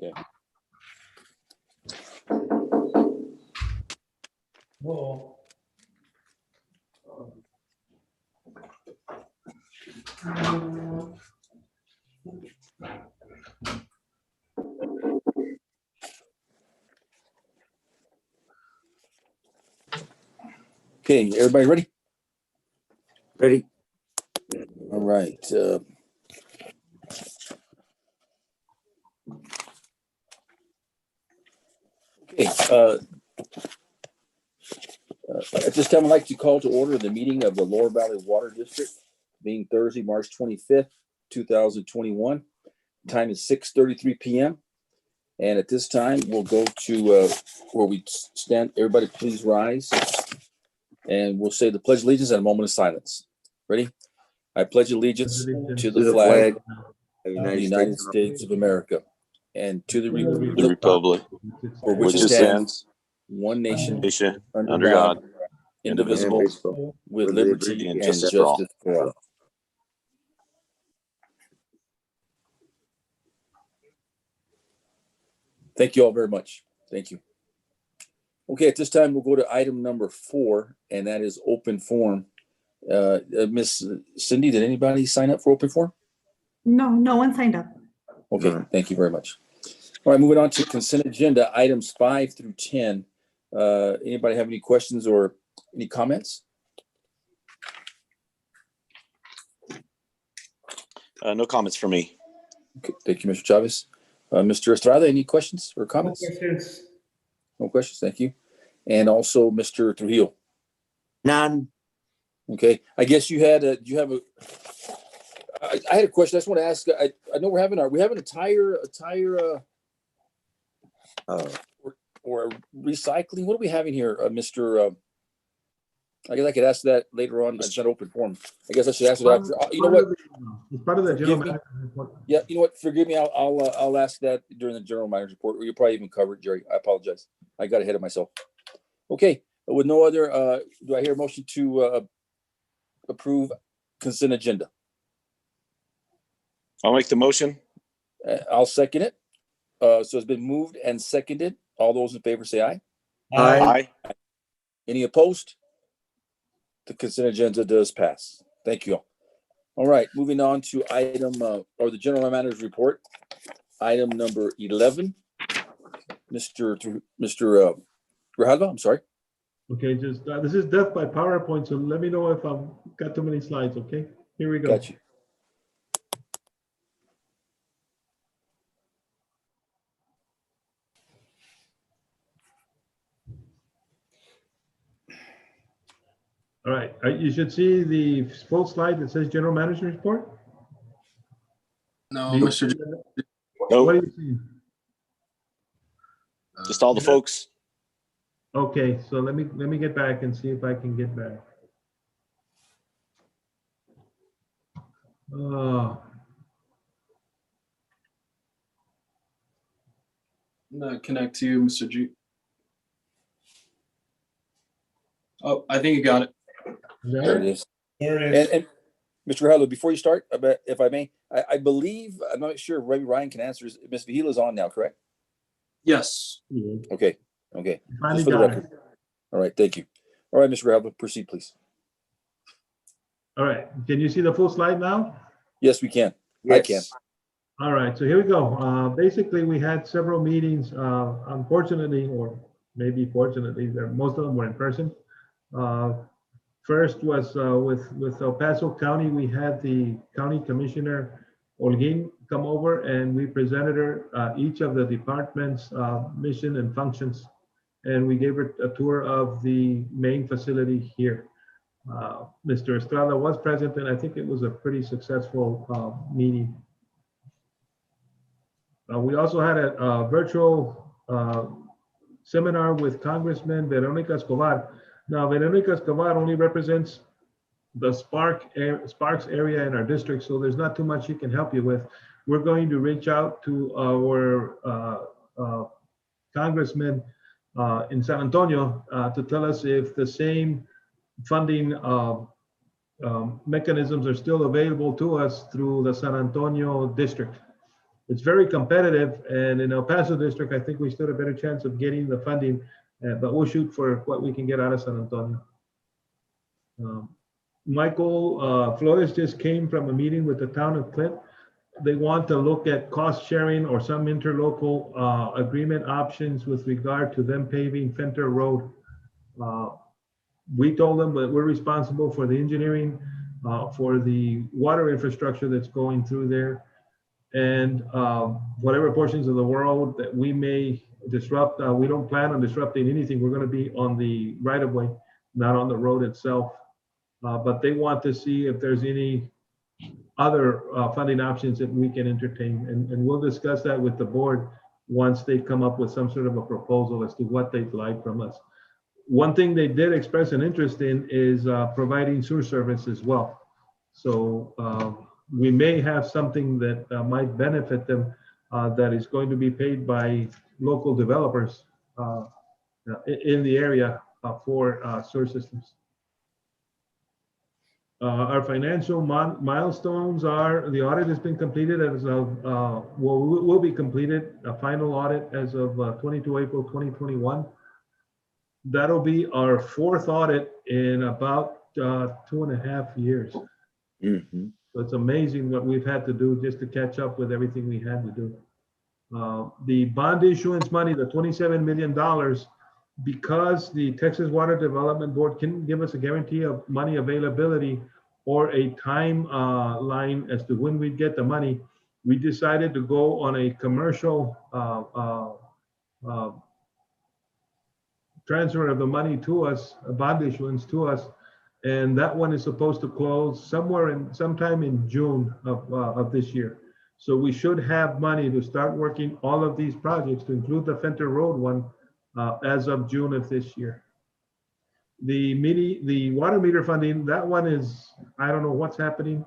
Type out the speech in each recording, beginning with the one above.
Okay. Whoa. Okay, everybody ready? Ready? All right. Okay. At this time, I'd like to call to order the meeting of the Lower Valley Water District, being Thursday, March 25th, 2021. Time is 6:33 p.m. And at this time, we'll go to where we stand. Everybody, please rise. And we'll say the Pledge of Allegiance and a moment of silence. Ready? I pledge allegiance to the flag of the United States of America and to the republic for which it stands, one nation, under God, indivisible, with liberty and justice for all. Thank you all very much. Thank you. Okay, at this time, we'll go to item number 4, and that is open forum. Miss Cindy, did anybody sign up for open forum? No, no one signed up. Okay, thank you very much. All right, moving on to consent agenda, items 5 through 10. Anybody have any questions or any comments? No comments for me. Okay, thank you, Mr. Chavez. Mr. Estrada, any questions or comments? No questions. No questions, thank you. And also Mr. Trujillo. None. Okay, I guess you had I had a question. I just want to ask. I know we're having a tire or recycling. What are we having here, Mr. I guess I could ask that later on. It's not open forum. I guess I should ask it after. You know what? It's part of the general Forgive me. manager's report. Yeah, you know what? Forgive me. I'll ask that during the general manager's report. Or you'll probably even cover it, Jerry. I apologize. I got ahead of myself. Okay. With no other, do I hear a motion to approve consent agenda? I'll make the motion. I'll second it. So it's been moved and seconded. All those in favor say aye. Aye. Any opposed? The consent agenda does pass. Thank you all. All right, moving on to item or the general manager's report. Item number 11. Mr. Grijalva, I'm sorry. Okay, just this is death by PowerPoint, so let me know if I've got too many slides. Okay, here we go. Got you. All right, you should see the full slide that says general manager report. No, Do you- Mr. No, What do you see? just all the folks. Okay, so let me get back and see if I can get back. Oh, I'm gonna connect to you, Mr. G. Oh, I think you got it. There it is. There it is. And Mr. Grijalva, before you start, if I may, I believe, I'm not sure, maybe Ryan can answer. Ms. Vigila's on now, correct? Yes. Okay. Finally Just for the got record. it. All right, thank you. All right, Mr. Grijalva, proceed, please. All right, can you see the full slide now? Yes, we can. I can. All right, so here we go. Basically, we had several meetings. Unfortunately, or maybe fortunately, most of them were in person. First was with El Paso County. We had the county commissioner Olguin come over, and we presented her each of the department's mission and functions, and we gave her a tour of the main facility here. Mr. Estrada was present, and I think it was a pretty successful meeting. We also had a virtual seminar with Congressman Veronica Escobar. Now, Veronica Escobar only represents the Sparks area in our district, so there's not too much she can help you with. We're going to reach out to our congressman in San Antonio to tell us if the same funding mechanisms are still available to us through the San Antonio district. It's very competitive, and in El Paso district, I think we stood a better chance of getting the funding, but we'll shoot for what we can get out of San Antonio. Michael Flores just came from a meeting with the town of Clint. They want to look at cost sharing or some interlocal agreement options with regard to them paving Fenter Road. We told them that we're responsible for the engineering, for the water infrastructure that's going through there, and whatever portions of the road that we may disrupt. We don't plan on disrupting anything. We're going to be on the right of way, not on the road itself. But they want to see if there's any other funding options that we can entertain. And we'll discuss that with the board once they come up with some sort of a proposal as to what they'd like from us. One thing they did express an interest in is providing sewer service as well. So we may have something that might benefit them that is going to be paid by local developers in the area for sewer systems. Our financial milestones are, the audit has been completed as of, will be completed, a final audit as of 22 April 2021. That'll be our fourth audit in about 2.5 years. Mhm. So it's amazing what we've had to do just to catch up with everything we had to do. The bond issuance money, the $27 million, because the Texas Water Development Board can give us a guarantee of money availability or a timeline as to when we get the money, we decided to go on a commercial transfer of the money to us, a bond issuance to us, and that one is supposed to close sometime in June of this year. So we should have money to start working all of these projects, to include the Fenter Road one, as of June of this year. The water meter funding, that one is, I don't know what's happening.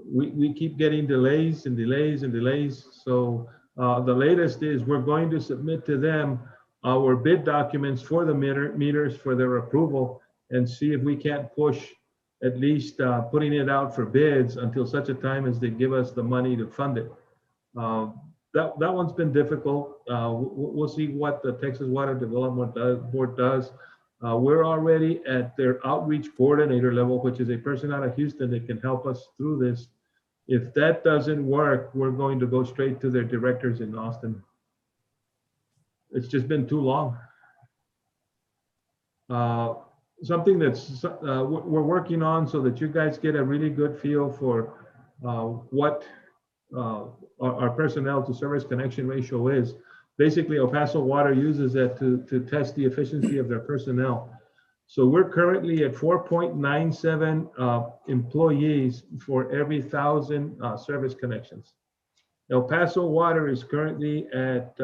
We keep getting delays and delays and delays. So the latest is we're going to submit to them our bid documents for the meters for their approval, and see if we can't push at least putting it out for bids until such a time as they give us the money to fund it. That one's been difficult. We'll see what the Texas Water Development Board does. We're already at their outreach coordinator level, which is a person out of Houston that can help us through this. If that doesn't work, we're going to go straight to their directors in Austin. It's just been too long. Something that's we're working on so that you guys get a really good feel for what our personnel to service connection ratio is. Basically, El Paso Water uses that to test the efficiency of their personnel. So we're currently at 4.97 employees for every 1,000 service connections. El Paso Water is currently at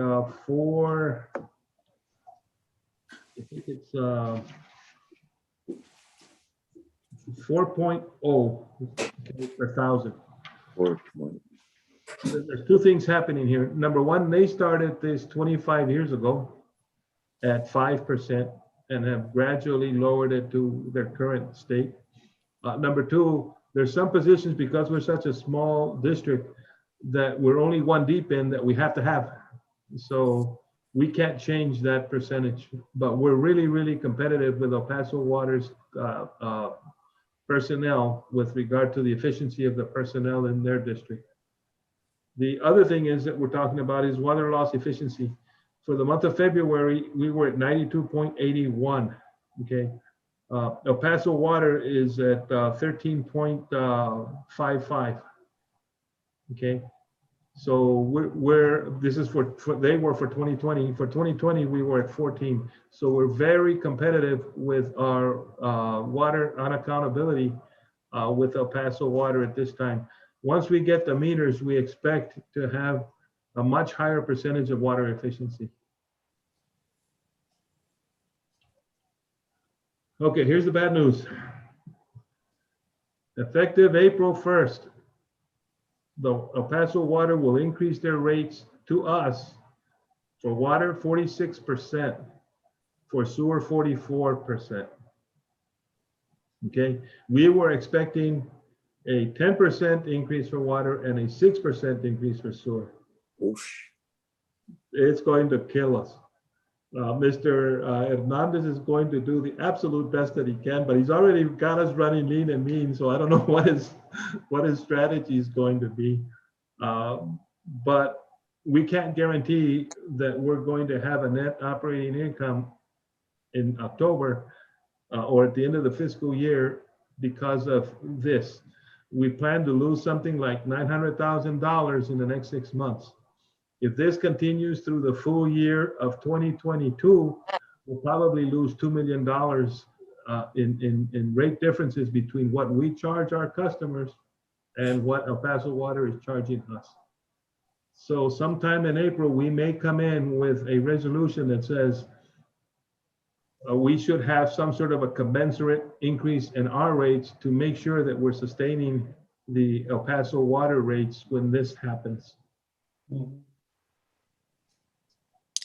4, I think it's 4.0 per 1,000. 4.0. There's two things happening here. Number one, they started this 25 years ago at 5% and have gradually lowered it to their current state. Number two, there's some positions, because we're such a small district, that we're only one deep in that we have to have. So we can't change that percentage, but we're really, really competitive with El Paso Water's personnel with regard to the efficiency of the personnel in their district. The other thing is that we're talking about is water loss efficiency. For the month of February, we were at 92.81, okay? El Paso Water is at 13.55, okay? So this is they were for 2020. For 2020, we were at 14. So we're very competitive with our water unaccountability with El Paso Water at this time. Once we get the meters, we expect to have a much higher percentage of water efficiency. Okay, here's the bad news. Effective April 1st, the El Paso Water will increase their rates to us for water 46%, for sewer 44%. Okay, we were expecting a 10% increase for water, and a 6% increase for sewer. Oof. It's going to kill us. Mr. Hernandez is going to do the absolute best that he can, but he's already got us running lean and mean, so I don't know what his strategy is going to be. But we can't guarantee that we're going to have a net operating income in October or at the end of the fiscal year because of this. We plan to lose something like $900,000 in the next 6 months. If this continues through the full year of 2022, we'll probably lose $2 million in rate differences between what we charge our customers and what El Paso Water is charging us. So sometime in April, we may come in with a resolution that says we should have some sort of a commensurate increase in our rates to make sure that we're sustaining the El Paso Water rates when this happens.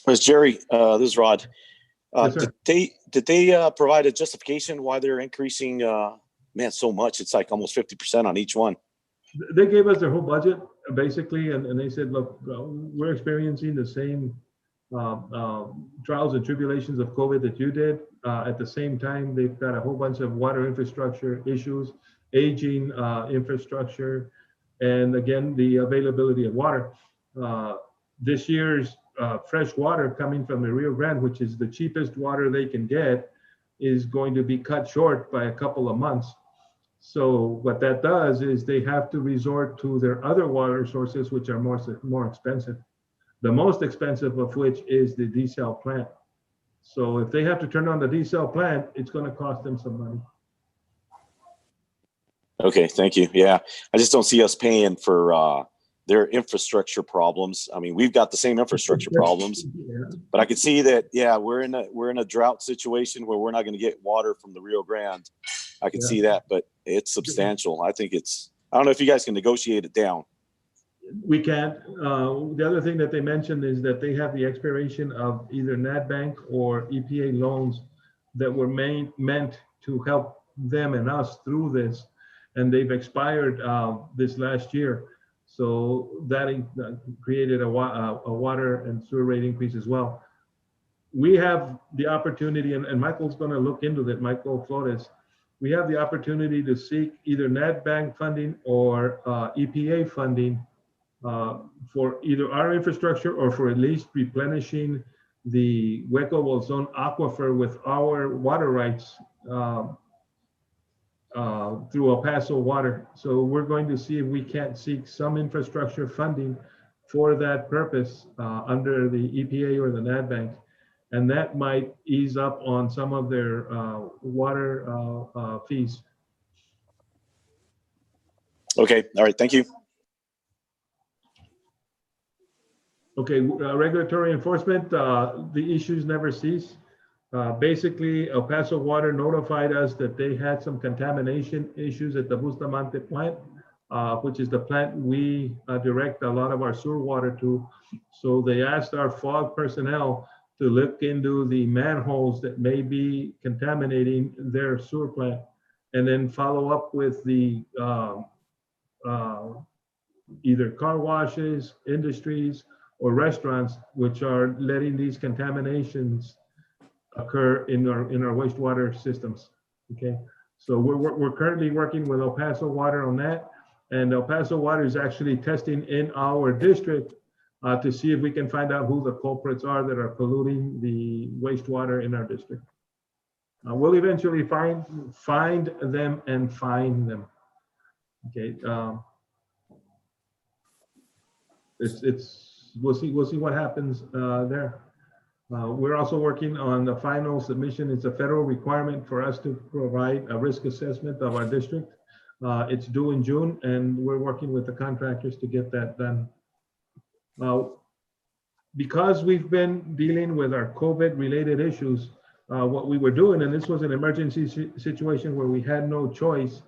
Ms. Jerry, this is Rod. Yes, sir. Did they provide a justification why they're increasing, man, so much? It's like almost 50% on each one. They gave us their whole budget, basically, and they said, look, we're experiencing the same trials and tribulations of COVID that you did. At the same time, they've got a whole bunch of water infrastructure issues, aging infrastructure, and again, the availability of water. This year's fresh water coming from the Rio Grande, which is the cheapest water they can get, is going to be cut short by a couple of months. So what that does is they have to resort to their other water sources, which are more expensive. The most expensive of which is the desal plant. So if they have to turn on the desal plant, it's going to cost them some money. Okay, thank you. Yeah, I just don't see us paying for their infrastructure problems. I mean, we've got the same infrastructure problems, Yeah. but I can see that, yeah, we're in a drought situation where we're not going to get water from the Rio Grande. I can see that, but it's substantial. I think I don't know if you guys can negotiate it down. We can't. The other thing that they mentioned is that they have the expiration of either NatBank or EPA loans that were meant to help them and us through this, and they've expired this last year. So that created a water and sewer rate increase as well. We have the opportunity, and Michael's going to look into that, Michael Flores. We have the opportunity to seek either NatBank funding or EPA funding for either our infrastructure or for at least replenishing the Hueco Bolson aquifer with our water rights through El Paso Water. So we're going to see if we can't seek some infrastructure funding for that purpose under the EPA or the NatBank. And that might ease up on some of their water fees. Okay, all right, thank you. Okay, regulatory enforcement, the issues never cease. Basically, El Paso Water notified us that they had some contamination issues at the Bustamante plant, which is the plant we direct a lot of our sewer water to. So they asked our FOG personnel to look into the manholes that may be contaminating their sewer plant, and then follow up with the either car washes, industries, or restaurants, which are letting these contaminations occur in our wastewater systems. Okay, so we're currently working with El Paso Water on that, and El Paso Water is actually testing in our district to see if we can find out who the culprits are that are polluting the wastewater in our district. We'll eventually find them and fine them. Okay, we'll see what happens there. We're also working on the final submission. It's a federal requirement for us to provide a risk assessment of our district. It's due in June, and we're working with the contractors to get that done. Because we've been dealing with our COVID-related issues, what we were doing, and this was an emergency situation where we had no choice,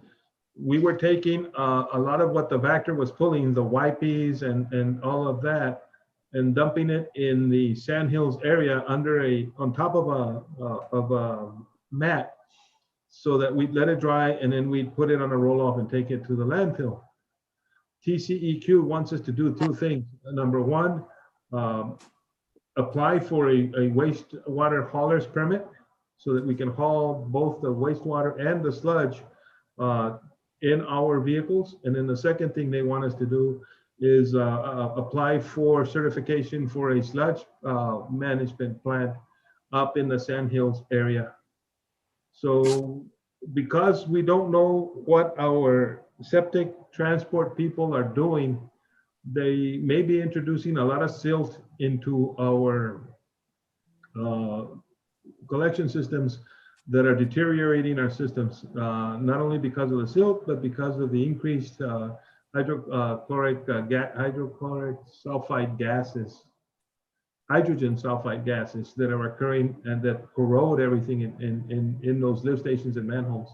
we were taking a lot of what the Vector was pulling, the wipes and all of that, and dumping it in the Sand Hills area on top of a mat, so that we'd let it dry and then we'd put it on a roll-off and take it to the landfill. TCEQ wants us to do two things. Number one, apply for a wastewater hauler's permit so that we can haul both the wastewater and the sludge in our vehicles. And then the second thing they want us to do is apply for certification for a sludge management plant up in the Sand Hills area. So because we don't know what our septic transport people are doing, they may be introducing a lot of silt into our collection systems that are deteriorating our systems, not only because of the silt, but because of the increased hydrochloric sulfide gases, hydrogen sulfide gases that are occurring and that corrode everything in those lift stations and manholes.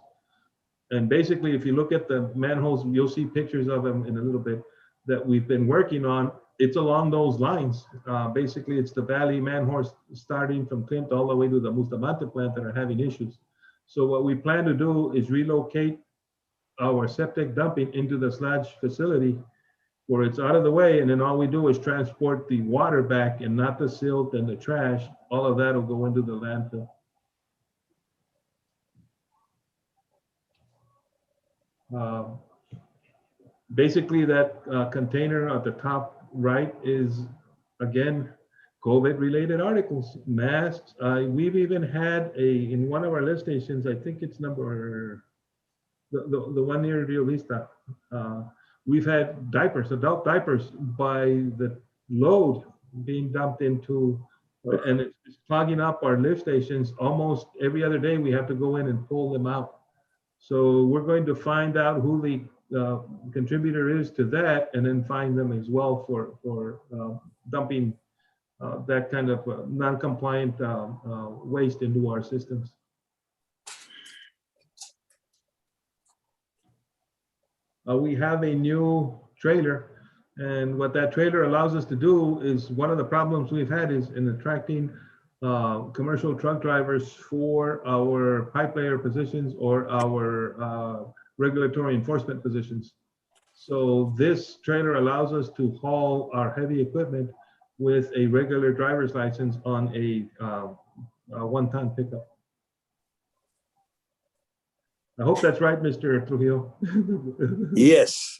And basically, if you look at the manholes, you'll see pictures of them in a little bit that we've been working on. It's along those lines. Basically, it's the valley manholes starting from Clint all the way to the Bustamante plant that are having issues. So what we plan to do is relocate our septic dumping into the sludge facility where it's out of the way, and then all we do is transport the water back and not the silt and the trash. All of that will go into the landfill. Basically, that container at the top right is, again, COVID-related articles, masks. We've even had in one of our lift stations, I think it's number, the one near Rio Vista, we've had diapers, adult diapers by the load being dumped into, and it's clogging up our lift stations. Almost every other day, we have to go in and pull them out. So we're going to find out who the contributor is to that, and then find them as well for dumping that kind of non-compliant waste into our systems. We have a new trailer, and what that trailer allows us to do is, one of the problems we've had is in attracting commercial truck drivers for our pipe layer positions or our regulatory enforcement positions. So this trailer allows us to haul our heavy equipment with a regular driver's license on a 1-ton pickup. I hope that's right, Mr. Trujillo. Yes.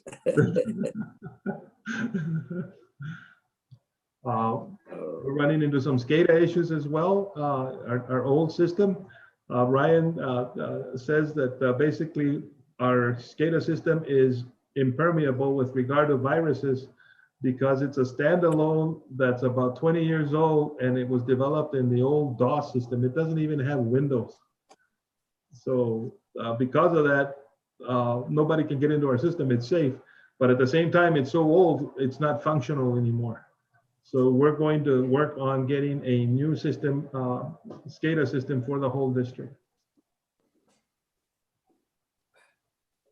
We're running into some SCADA issues as well. Our old system, Ryan says that basically our SCADA system is impermeable with regard to viruses because it's a standalone that's about 20 years old, and it was developed in the old DOS system. It doesn't even have Windows. So because of that, nobody can get into our system. It's safe, but at the same time, it's so old, it's not functional anymore. So we're going to work on getting a new system, SCADA system for the whole district.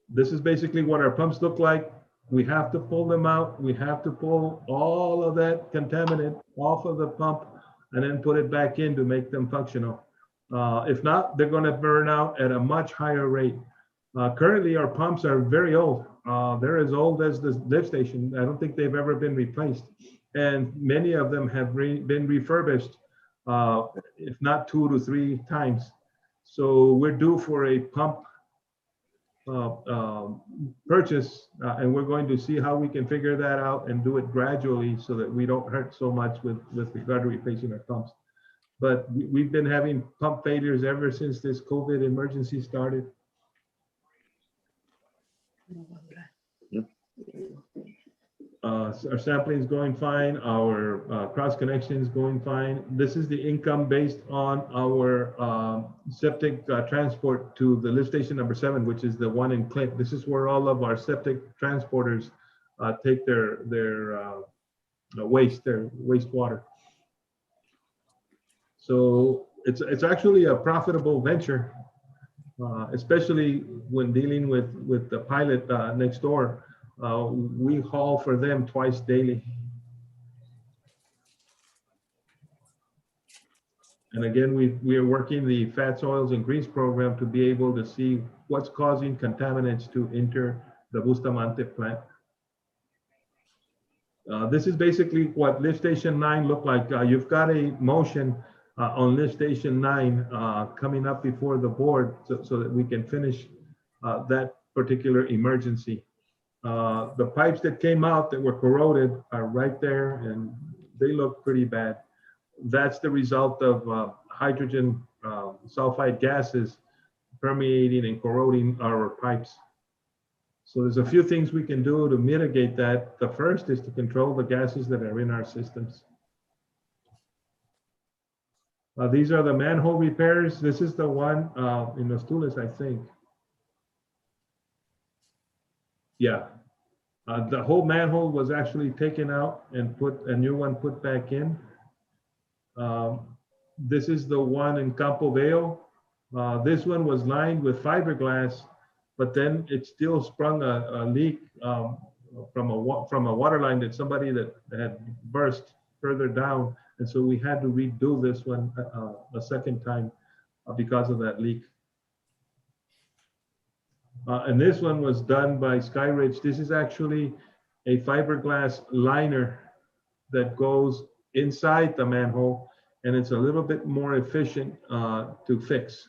This is basically what our pumps look like. We have to pull them out. We have to pull all of that contaminant off of the pump and then put it back in to make them functional. If not, they're going to burn out at a much higher rate. Currently, our pumps are very old. They're as old as the lift station. I don't think they've ever been replaced. And many of them have been refurbished, if not 2 to 3 times. So we're due for a pump purchase, and we're going to see how we can figure that out and do it gradually so that we don't hurt so much with regard to replacing our pumps. But we've been having pump failures ever since this COVID emergency started. Our sampling is going fine. Our cross connection is going fine. This is the income based on our septic transport to the lift station number 7, which is the one in Clint. This is where all of our septic transporters take their wastewater. So it's actually a profitable venture, especially when dealing with the pilot next door. We haul for them twice daily. And again, we are working the fats, oils, and grease program to be able to see what's causing contaminants to enter the Bustamante plant. This is basically what lift station 9 looked like. You've got a motion on lift station 9 coming up before the board so that we can finish that particular emergency. The pipes that came out that were corroded are right there, and they look pretty bad. That's the result of hydrogen sulfide gases permeating and corroding our pipes. So there's a few things we can do to mitigate that. The first is to control the gases that are in our systems. These are the manhole repairs. This is the one in Los Tules, I think. Yeah. The whole manhole was actually taken out and put a new one put back in. This is the one in Campo Veo. This one was lined with fiberglass, but then it still sprung a leak from a water line that somebody that had burst further down. And so we had to redo this one a second time because of that leak. And this one was done by Skyridge. This is actually a fiberglass liner that goes inside the manhole, and it's a little bit more efficient to fix.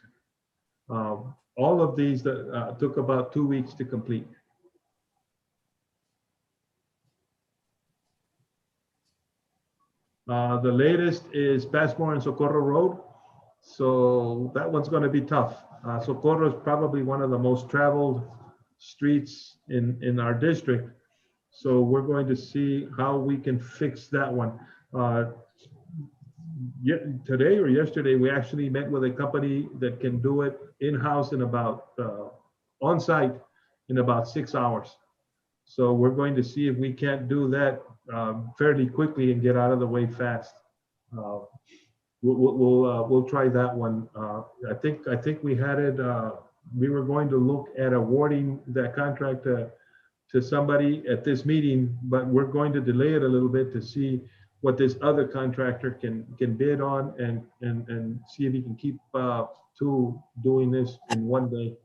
All of these took about 2 weeks to complete. The latest is Passmore and Socorro Road. So that one's going to be tough. Socorro is probably one of the most traveled streets in our district. So we're going to see how we can fix that one. Today or yesterday, we actually met with a company that can do it in-house in about, on-site in about 6 hours. So we're going to see if we can't do that fairly quickly and get out of the way fast. We'll try that one. I think we had it. We were going to look at awarding that contract to somebody at this meeting, but we're going to delay it a little bit to see what this other contractor can bid on and see if he can keep two doing this in one day.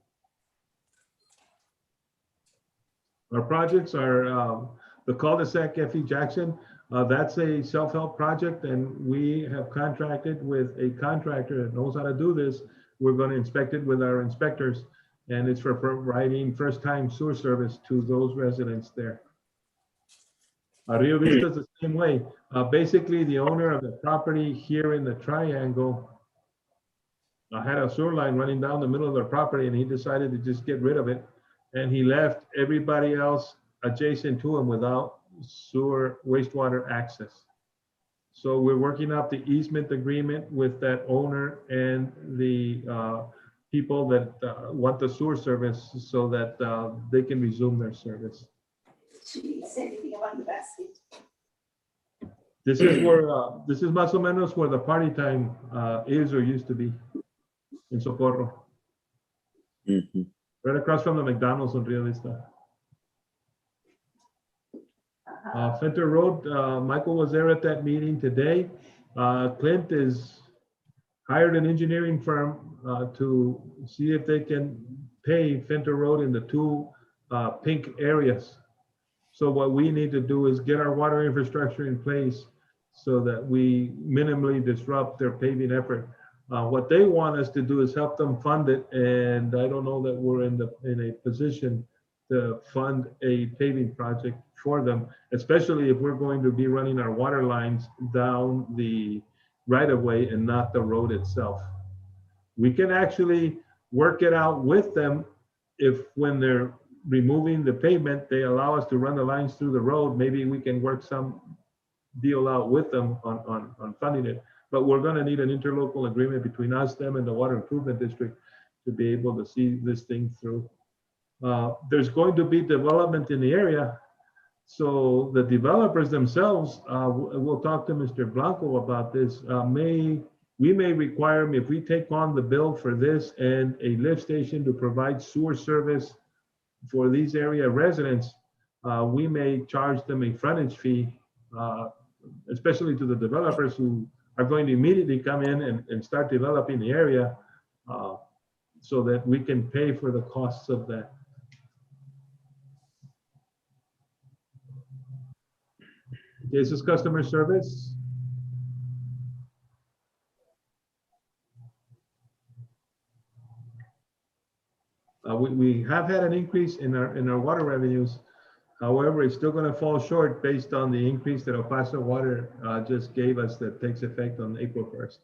Our projects are the cul-de-sac F.E. Jackson. That's a self-help project, and we have contracted with a contractor that knows how to do this. We're going to inspect it with our inspectors, and it's for providing first-time sewer service to those residents there. Rio Vista is the same way. Basically, the owner of the property here in the triangle had a sewer line running down the middle of their property, and he decided to just get rid of it. And he left everybody else adjacent to him without sewer wastewater access. So we're working out the easement agreement with that owner and the people that want the sewer service so that they can resume their service. This is where this is más o menos where the party time is or used to be in Socorro. Mm-hmm. Right across from the McDonald's on Rio Vista. Center Road, Michael was there at that meeting today. Clint is hired an engineering firm to see if they can pave Fenter Road in the two pink areas. So what we need to do is get our water infrastructure in place so that we minimally disrupt their paving effort. What they want us to do is help them fund it, and I don't know that we're in a position to fund a paving project for them, especially if we're going to be running our water lines down the right-of-way and not the road itself. We can actually work it out with them if when they're removing the pavement, they allow us to run the lines through the road. Maybe we can work some deal out with them on funding it. But we're going to need an interlocal agreement between us, them, and the Water Improvement District to be able to see this thing through. There's going to be development in the area. So the developers themselves, we'll talk to Mr. Blanco about this, we may require them, if we take on the bill for this and a lift station to provide sewer service for these area residents, we may charge them a frontage fee, especially to the developers who are going to immediately come in and start developing the area so that we can pay for the costs of that. This is customer service. We have had an increase in our water revenues. However, it's still going to fall short based on the increase that El Paso Water just gave us that takes effect on April 1st.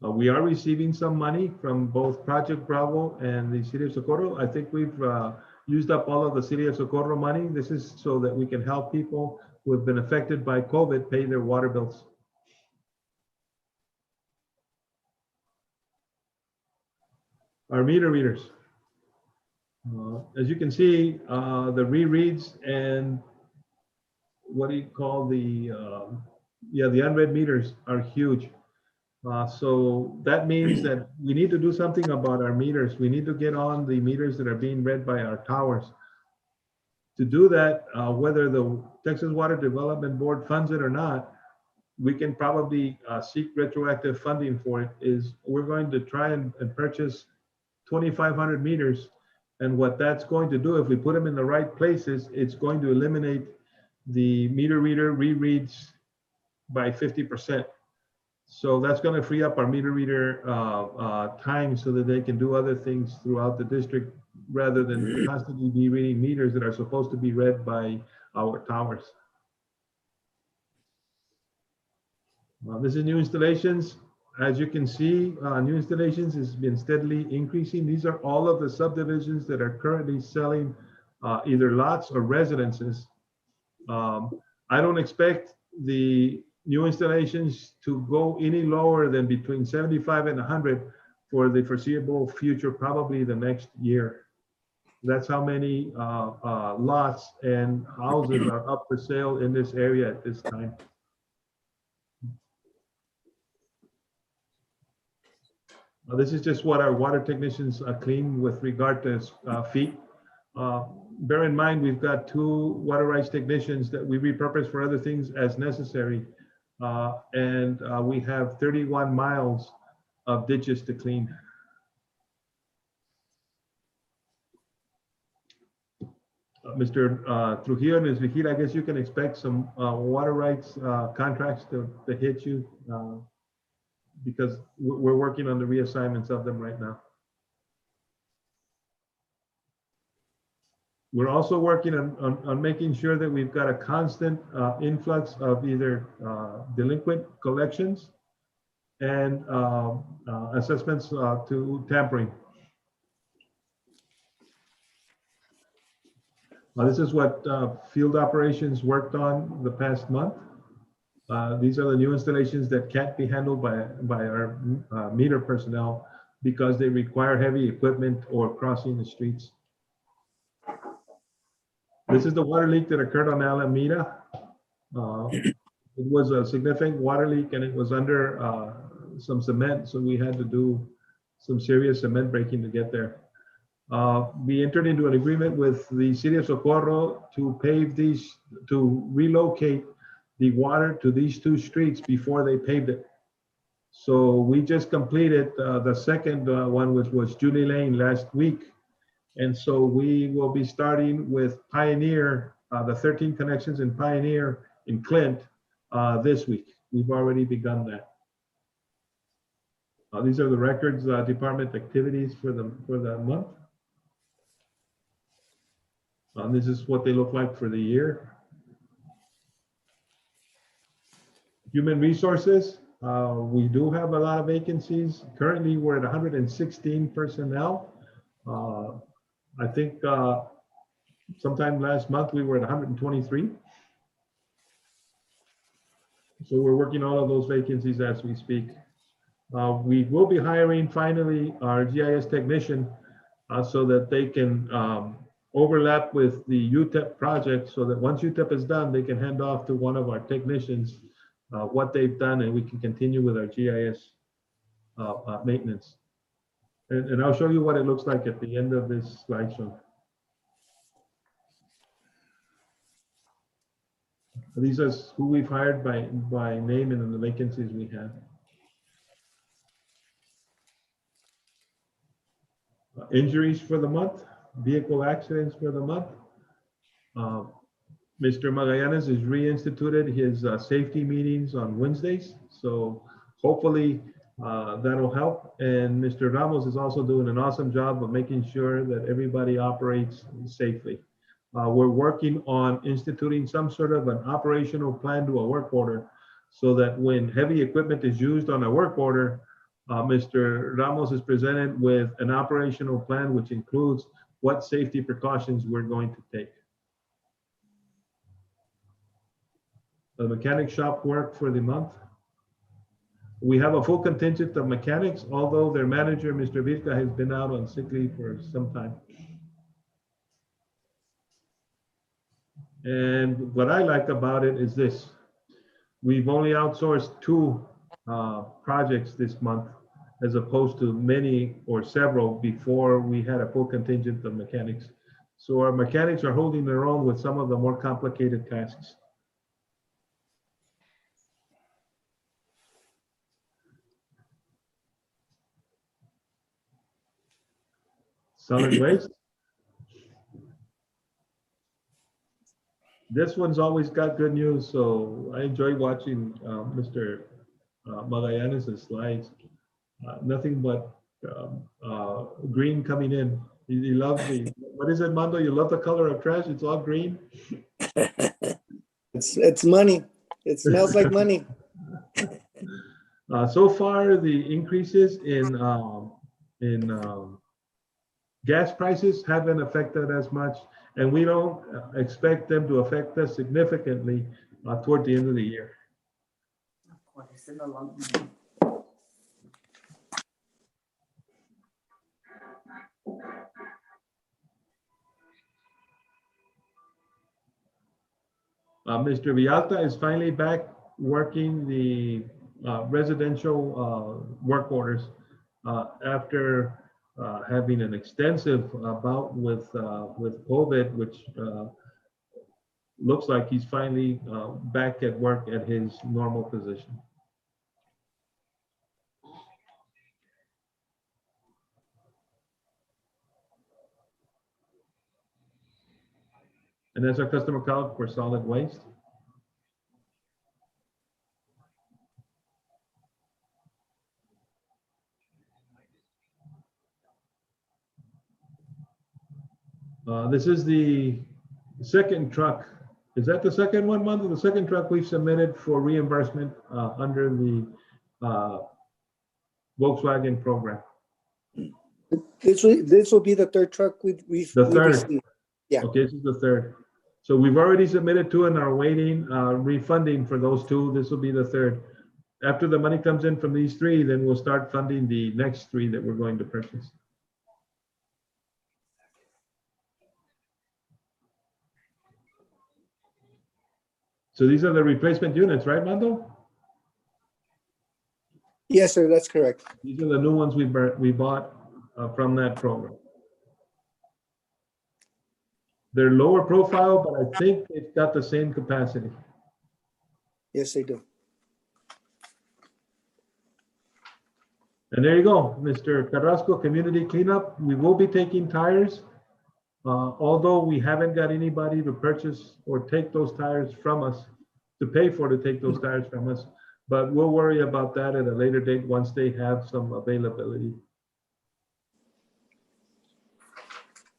We are receiving some money from both Project Bravo and the City of Socorro. I think we've used up all of the City of Socorro money. This is so that we can help people who have been affected by COVID pay their water bills. Our meter readers. As you can see, the rereads and what do you call the unread meters are huge. So that means that we need to do something about our meters. We need to get on the meters that are being read by our towers. To do that, whether the Texas Water Development Board funds it or not, we can probably seek retroactive funding for it. We're going to try and purchase 2,500 meters. And what that's going to do, if we put them in the right places, it's going to eliminate the meter reader rereads by 50%. So that's going to free up our meter reader time so that they can do other things throughout the district rather than constantly be reading meters that are supposed to be read by our towers. This is new installations. As you can see, new installations has been steadily increasing. These are all of the subdivisions that are currently selling either lots or residences. I don't expect the new installations to go any lower than between 75 and 100 for the foreseeable future, probably the next year. That's how many lots and houses are up for sale in this area at this time. This is just what our water technicians clean with regard to feet. Bear in mind, we've got 2 water rights technicians that we repurpose for other things as necessary. And we have 31 miles of ditches to clean. Mr. Trujillo and Ms. Vigil, I guess you can expect some water rights contracts to hit you because we're working on the reassignments of them right now. We're also working on making sure that we've got a constant influx of either delinquent collections and assessments to tampering. This is what field operations worked on the past month. These are the new installations that can't be handled by our meter personnel because they require heavy equipment or crossing the streets. This is the water leak that occurred on Alameda. It was a significant water leak and it was under some cement, so we had to do some serious cement breaking to get there. We entered into an agreement with the City of Socorro to pave these, to relocate the water to these 2 streets before they paved it. So we just completed the second one, which was Julie Lane last week. And so we will be starting with Pioneer, the 13 connections in Pioneer in Clint this week. We've already begun that. These are the records department activities for the month. This is what they look like for the year. Human resources, we do have a lot of vacancies. Currently, we're at 116 personnel. I think sometime last month we were at 123. So we're working all of those vacancies as we speak. We will be hiring finally our GIS technician so that they can overlap with the UTEP project so that once UTEP is done, they can hand off to one of our technicians what they've done and we can continue with our GIS maintenance. And I'll show you what it looks like at the end of this slideshow. These are who we've hired by name and the vacancies we have. Injuries for the month, vehicle accidents for the month. Mr. Magallanes has reinstituted his safety meetings on Wednesdays, so hopefully that'll help. And Mr. Ramos is also doing an awesome job of making sure that everybody operates safely. We're working on instituting some sort of an operational plan to a work order so that when heavy equipment is used on a work order, Mr. Ramos is presented with an operational plan which includes what safety precautions we're going to take. The mechanic shop work for the month. We have a full contingent of mechanics, although their manager, Mr. Virka, has been out on sick leave for some time. And what I like about it is this. We've only outsourced 2 projects this month, as opposed to many or several before we had a full contingent of mechanics. So our mechanics are holding their own with some of the more complicated tasks. Solid waste. This one's always got good news, so I enjoy watching Mr. Magallanes' slides. Nothing but green coming in. He loves the, what is it, Mando? You love the color of trash? It's all green? It's money. It smells like money. So far, the increases in gas prices haven't affected us much, and we don't expect them to affect us significantly toward the end of the year. Mr. Villalta is finally back working the residential work orders after having an extensive bout with COVID, which looks like he's finally back at work at his normal position. And that's our customer count for solid waste. This is the second truck. Is that the second one, Mando? The second truck we've submitted for reimbursement under the Volkswagen program. This will be the 3rd truck we've received. Yeah. Okay, this is the 3rd. So we've already submitted 2 and are waiting refunding for those 2. This will be the 3rd. After the money comes in from these 3, then we'll start funding the next 3 that we're going to purchase. So these are the replacement units, right, Mando? Yes, sir, that's correct. These are the new ones we bought from that program. They're lower profile, but I think it's got the same capacity. Yes, they do. And there you go, Mr. Carrasco, community cleanup. We will be taking tires. Although we haven't got anybody to purchase or take those tires from us, to pay for to take those tires from us, but we'll worry about that at a later date once they have some availability.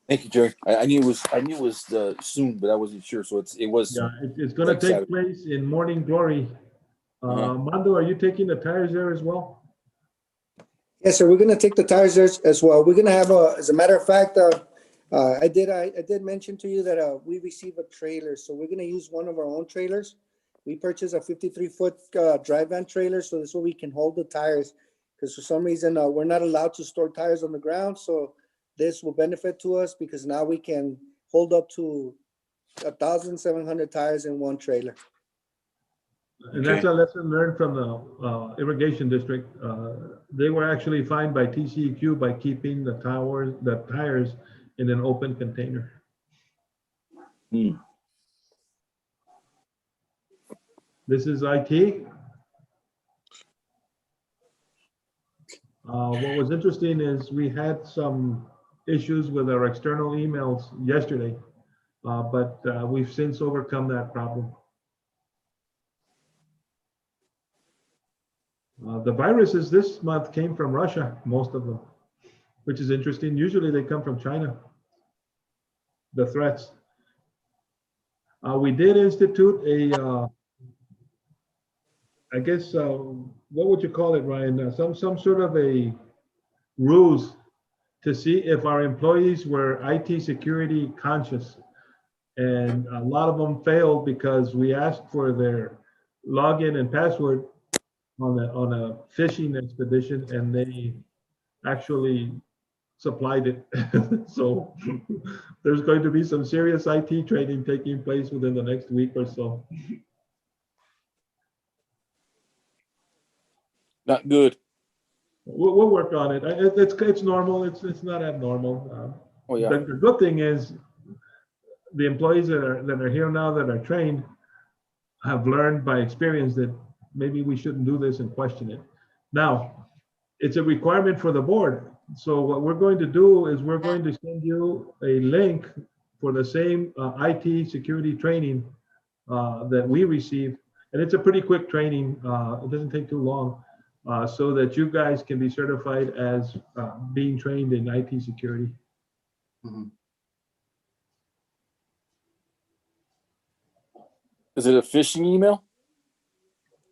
Thank you, Jerry. I knew it was soon, but I wasn't sure. So it was. Yeah, it's going to take place in Morning Glory. Mando, are you taking the tires there as well? Yes, sir. We're going to take the tires there as well. We're going to have as a matter of fact, I did mention to you that we receive a trailer, so we're going to use one of our own trailers. We purchased a 53-foot drive van trailer, so this way we can hold the tires. Because for some reason we're not allowed to store tires on the ground, so this will benefit to us because now we can hold up to 1,700 tires in one trailer. And that's a lesson learned from the irrigation district. They were actually fined by TCEQ by keeping the tires in an open container. This is IT. What was interesting is we had some issues with our external emails yesterday, but we've since overcome that problem. The viruses this month came from Russia, most of them, which is interesting. Usually they come from China, the threats. We did institute a, I guess, what would you call it, Ryan? Some sort of a ruse to see if our employees were IT security conscious. And a lot of them failed because we asked for their login and password on a fishing expedition, and they actually supplied it. So there's going to be some serious IT training taking place within the next week or so. Not good. We'll work on it. It's normal. It's not abnormal. Oh, yeah. The good thing is the employees that are here now that are trained have learned by experience that maybe we shouldn't do this and question it. Now, it's a requirement for the board. So what we're going to do is we're going to send you a link for the same IT security training that we received. And it's a pretty quick training. It doesn't take too long, so that you guys can be certified as being trained in IT security. Mhm. Is it a phishing email?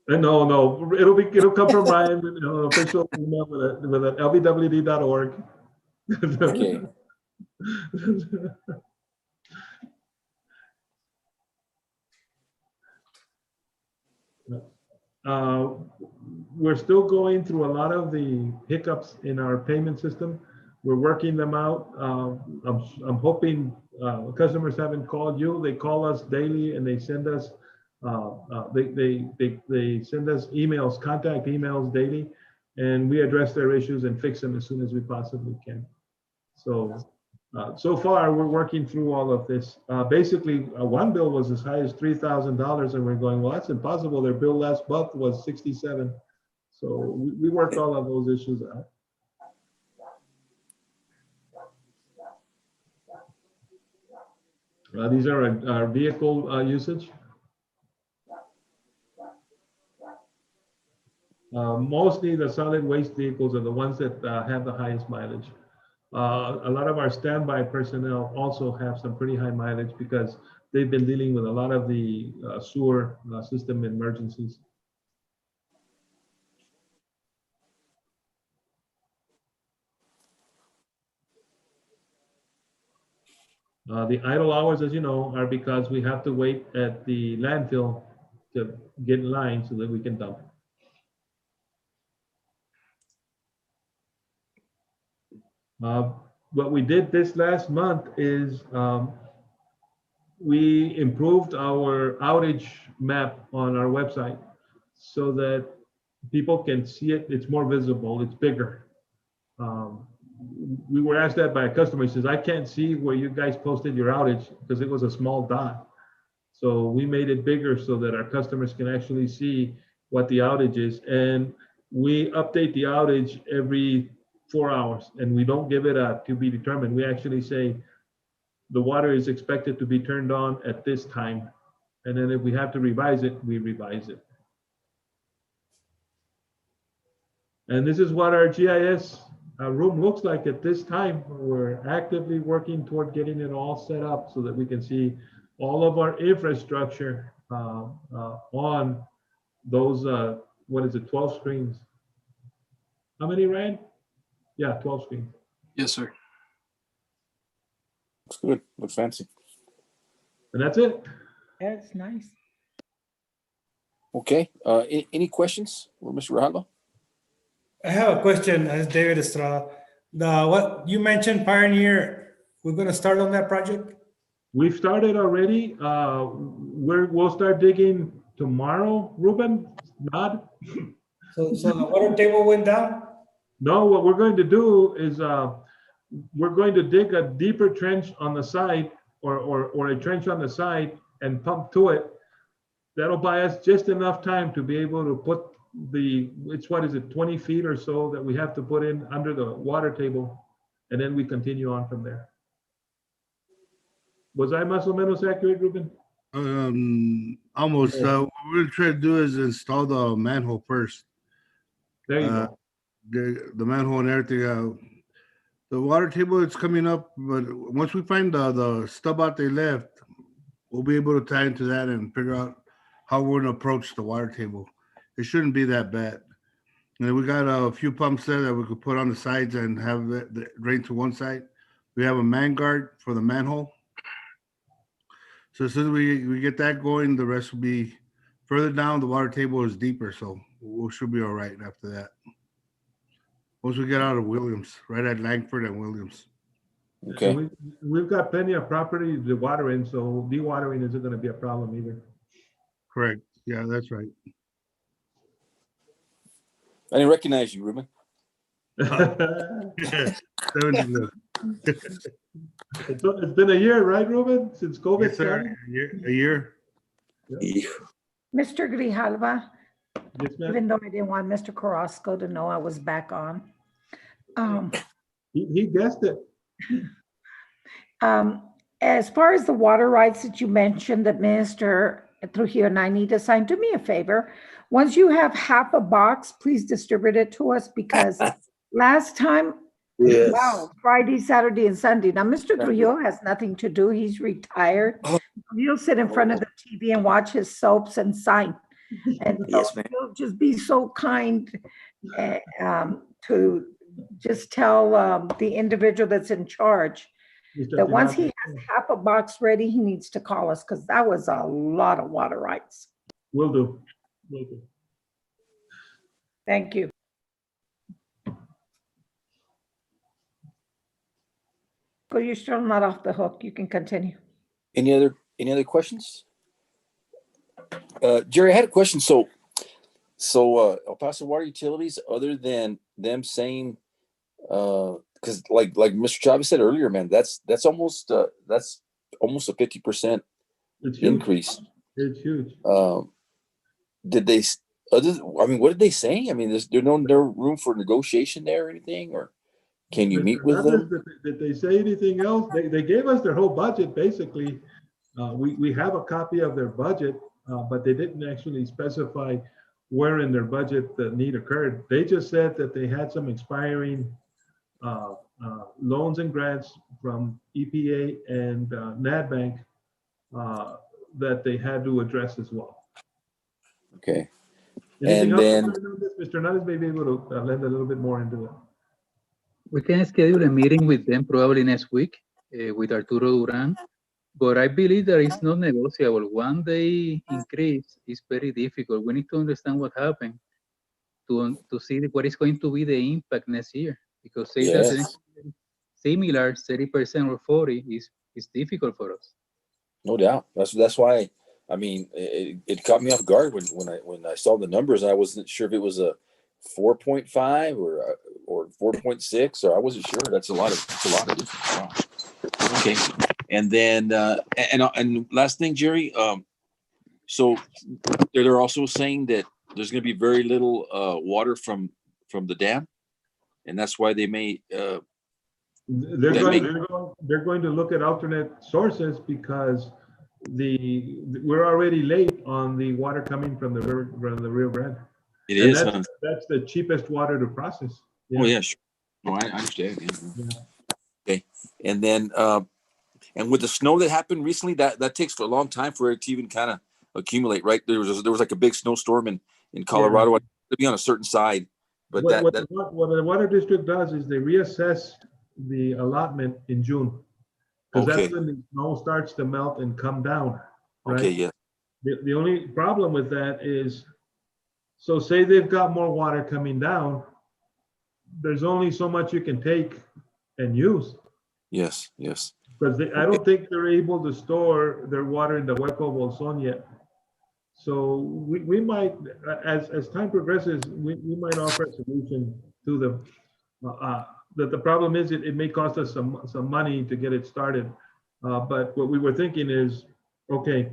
No, it'll come from Ryan, an official email with an lbwd.org. Okay. We're still going through a lot of the hiccups in our payment system. We're working them out. I'm hoping customers haven't called you. They call us daily and they send us they send us emails, contact emails daily, and we address their issues and fix them as soon as we possibly can. So so far we're working through all of this. Basically, one bill was as high as $3,000, and we're going, well, that's impossible. Their bill last month was 67. So we worked all of those issues out. These are our vehicle usage. Mostly the solid waste vehicles are the ones that have the highest mileage. A lot of our standby personnel also have some pretty high mileage because they've been dealing with a lot of the sewer system emergencies. The idle hours, as you know, are because we have to wait at the landfill to get in line so that we can dump. What we did this last month is we improved our outage map on our website so that people can see it. It's more visible, it's bigger. We were asked that by a customer. He says, I can't see where you guys posted your outage because it was a small dot. So we made it bigger so that our customers can actually see what the outage is. And we update the outage every 4 hours, and we don't give it a to be determined. We actually say the water is expected to be turned on at this time. And then if we have to revise it, we revise it. And this is what our GIS room looks like at this time. We're actively working toward getting it all set up so that we can see all of our infrastructure on those, 12 screens. How many, Ryan? Yeah, 12 screens. Yes, sir. Looks good. Looks fancy. And that's it. That's nice. Okay. Any questions for Mr. Rajalo? I have a question, as David Estrada. What you mentioned, Pioneer, we're going to start on that project? We've started already. We'll start digging tomorrow. Ruben, nod. So the water table went down? No, what we're going to do is we're going to dig a deeper trench on the side or a trench on the side and pump to it. that'll buy us just enough time to be able to put what is it, 20 feet or so that we have to put in under the water table, and then we continue on from there. Was I más o menos accurate, Ruben? Almost. Yeah. What we're gonna try to do is install the manhole first. There you Uh, go. The manhole and everything. The water table is coming up, but once we find the stub out they left, we'll be able to tie into that and figure out how we're gonna approach the water table. It shouldn't be that bad. And we got a few pumps there that we could put on the sides and have the drain to one side. We have a man guard for the manhole. So as soon as we get that going, the rest will be further down. The water table is deeper, so we should be all right after that. Once we get out of Williams, right at Langford and Williams. Okay. We've got plenty of property to water in, so dewatering isn't going to be a problem either. Correct. Yeah, that's right. I didn't recognize you, Ruben. 70 left. It's been a year, right, Ruben, since COVID Yes, sir. started? A year. Mr. Grijalva, Yes, ma'am. even though I didn't want Mr. Carrasco to know I was back on. He guessed it. As far as the water rights that you mentioned that Mr. Trujillo and I need to sign, do me a favor. Once you have half a box, please distribute it to us because last time, Yes. wow, Friday, Saturday, and Sunday. Now, Mr. Trujillo has nothing to do. He's retired. He'll sit in front of the TV and watch his soaps and sign. And so Yes, ma'am. he'll just be so kind to just tell the individual that's in charge Mr. that once he Tinaco. has half a box ready, he needs to call us because that was a lot of water rights. Will do. Will do. Thank you. But you're still not off the hook. You can continue. Any other questions? Jerry, I had a question. So El Paso Water Utilities, other than them saying, because like Mr. Chavez said earlier, man, that's almost a 50% It's huge. increase. It's huge. Did they? What did they say? I mean, there's no room for negotiation there or anything, or can you meet with them? Did they say anything else? They gave us their whole budget, basically. We have a copy of their budget, but they didn't actually specify where in their budget the need occurred. They just said that they had some expiring loans and grants from EPA and NADBank that they had to address as well. Okay. Anything And else, then- Mr. Hernandez may be able to lend a little bit more into it. We can schedule a meeting with them probably next week with Arturo Duran, but I believe that it's not negotiable. One day increase is very difficult. We need to understand what happened to see what is going to be the impact next year. Because say that Yes. similar 30% or 40 is difficult for us. No doubt. That's why. I mean, it caught me off guard when I saw the numbers. I wasn't sure if it was a 4.5 or 4.6, or I wasn't sure. That's a lot of difference. Wow. Okay. And then and last thing, Jerry. So they're also saying that there's going to be very little water from the dam, and that's why they may. They're going to look at alternate sources because we're already late on the water coming from the Rio Grande. It And is. that's the cheapest water to process. Oh yeah, sure. No, I understand. Yeah. Okay, and then and with the snow that happened recently, that takes a long time for it to even kind of accumulate, right? There was like a big snowstorm in Colorado. It had to be on a certain side, but What the water district does is they reassess the allotment in June. Because Okay. that's when the snow starts to melt and come down. Right? okay, yeah, The only problem with that is, so say they've got more water coming down, there's only so much you can take and use. yes. Because I don't think they're able to store their water in the Hueco Bolson yet. So we might, as time progresses, we might offer a solution to them. That the problem is it may cost us some money to get it started. But what we were thinking is, okay,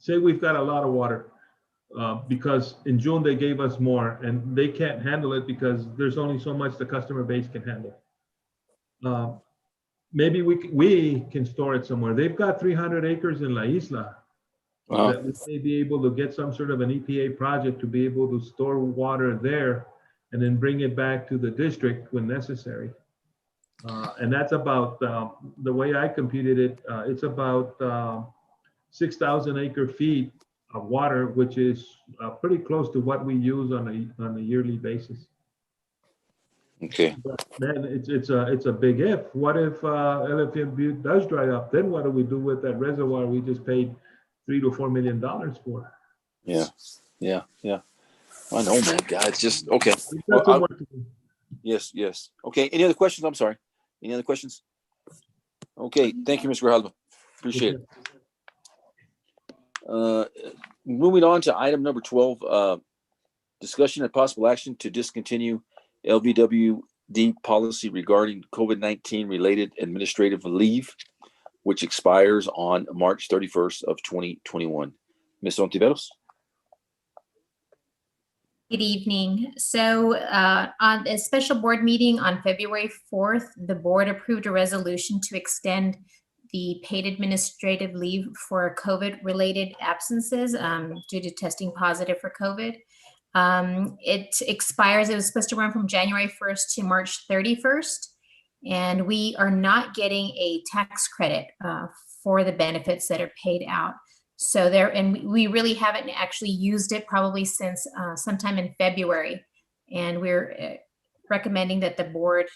say we've got a lot of water, because in June they gave us more and they can't handle it because there's only so much the customer base can handle. Maybe we can store it somewhere. They've got 300 acres in La Isla that we may be able to get some sort of an EPA project to be able to store water there and then bring it back to the district when necessary. And that's about, the way I computed it, it's about 6,000 acre feet of water, which is pretty close to what we use on a yearly basis. Okay. But man, it's a big if. What if Elephant Butte does dry up? Then what do we do with that reservoir we just paid $3 to $4 million for? Yeah. I know, man. God, it's just okay. We've got some work to do. Yes. Okay. Any other questions? I'm sorry. Any other questions? Okay. Thank you, Mr. Grijalva. Appreciate it. Moving on to item number 12, discussion and possible action to discontinue LVWD policy regarding COVID-19 related administrative leave, which expires on March 31st of 2021. Ms. Ontiveros? Good evening. So on a special board meeting on February 4th, the board approved a resolution to extend the paid administrative leave for COVID-related absences due to testing positive for COVID. It expires, it was supposed to run from January 1st to March 31st. And we are not getting a tax credit for the benefits that are paid out. So we really haven't actually used it probably since sometime in February. And we're recommending that the board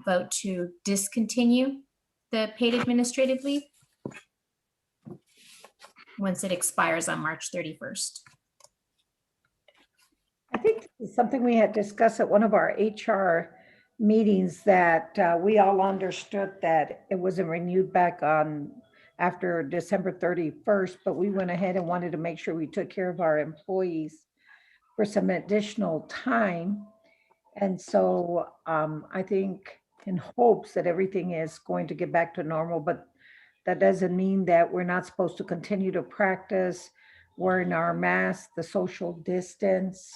vote to discontinue the paid administrative leave once it expires on March 31st. I think this is something we had discussed at one of our HR meetings, that we all understood that it wasn't renewed back on after December 31st, but we went ahead and wanted to make sure we took care of our employees for some additional time. And so I think in hopes that everything is going to get back to normal, but that doesn't mean that we're not supposed to continue to practice wearing our masks, the social distance,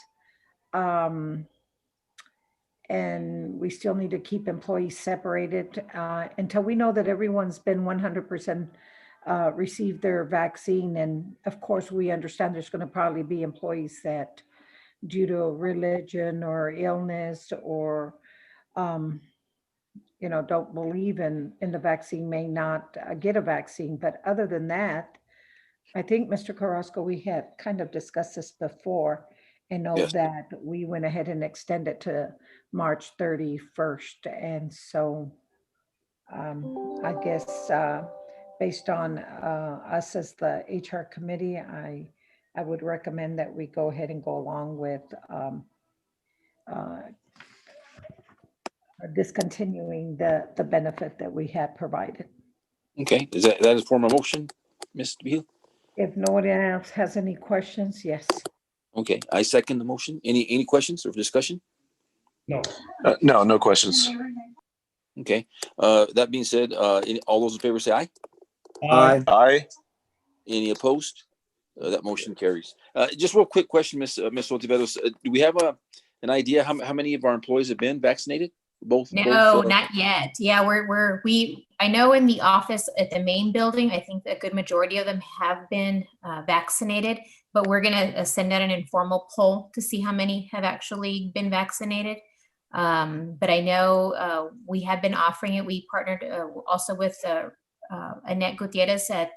and we still need to keep employees separated until we know that everyone's been 100% received their vaccine. And of course, we understand there's going to probably be employees that, due to religion or illness or don't believe in the vaccine, may not get a vaccine. But other than that, I think, Mr. Carrasco, we had kind of discussed this before, and know that we went ahead and extended to March 31st. And so I guess based on us as the HR committee, I would recommend that we go ahead and go along with discontinuing the benefit that we had provided. Okay. Is that a form of motion, Ms. Beal? If no one else has any questions, yes. Okay, I second the motion. Any questions or discussion? No. No questions. Okay. That being said, all those in favor say aye. Aye. Aye. Any opposed? That motion carries. Just real quick question, Ms. Ontiveros. Do we have an idea how many of our employees have been vaccinated? Both? Not yet. Yeah, I know in the office at the main building, I think a good majority of them have been vaccinated, but we're gonna send out an informal poll to see how many have actually been vaccinated. But I know we have been offering it. We partnered also with Annette Gutierrez at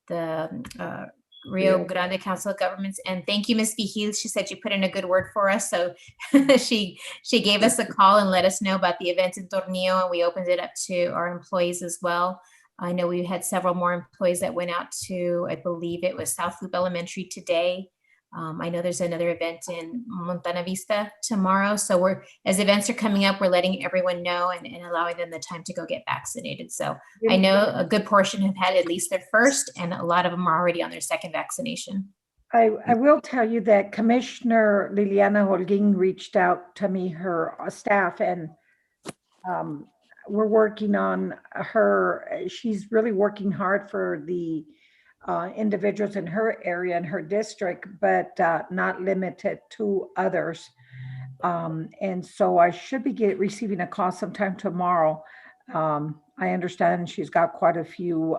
the Rio Grande Council of Governments. And thank you, Ms. Vigil. She said you put in a good word for us. So she gave us a call and let us know about the event in Tornillo, and we opened it up to our employees as well. I know we had several more employees that went out to, I believe it was South Loop Elementary today. I know there's another event in Montana Vista tomorrow. So as events are coming up, we're letting everyone know and allowing them the time to go get vaccinated. So I know a good portion have had at least their first, and a lot of them are already on their second vaccination. I will tell you that Commissioner Liliana Holguin reached out to me, her staff, and we're working on her. She's really working hard for the individuals in her area, in her district, but not limited to others. And so I should be receiving a call sometime tomorrow. I understand she's got quite a few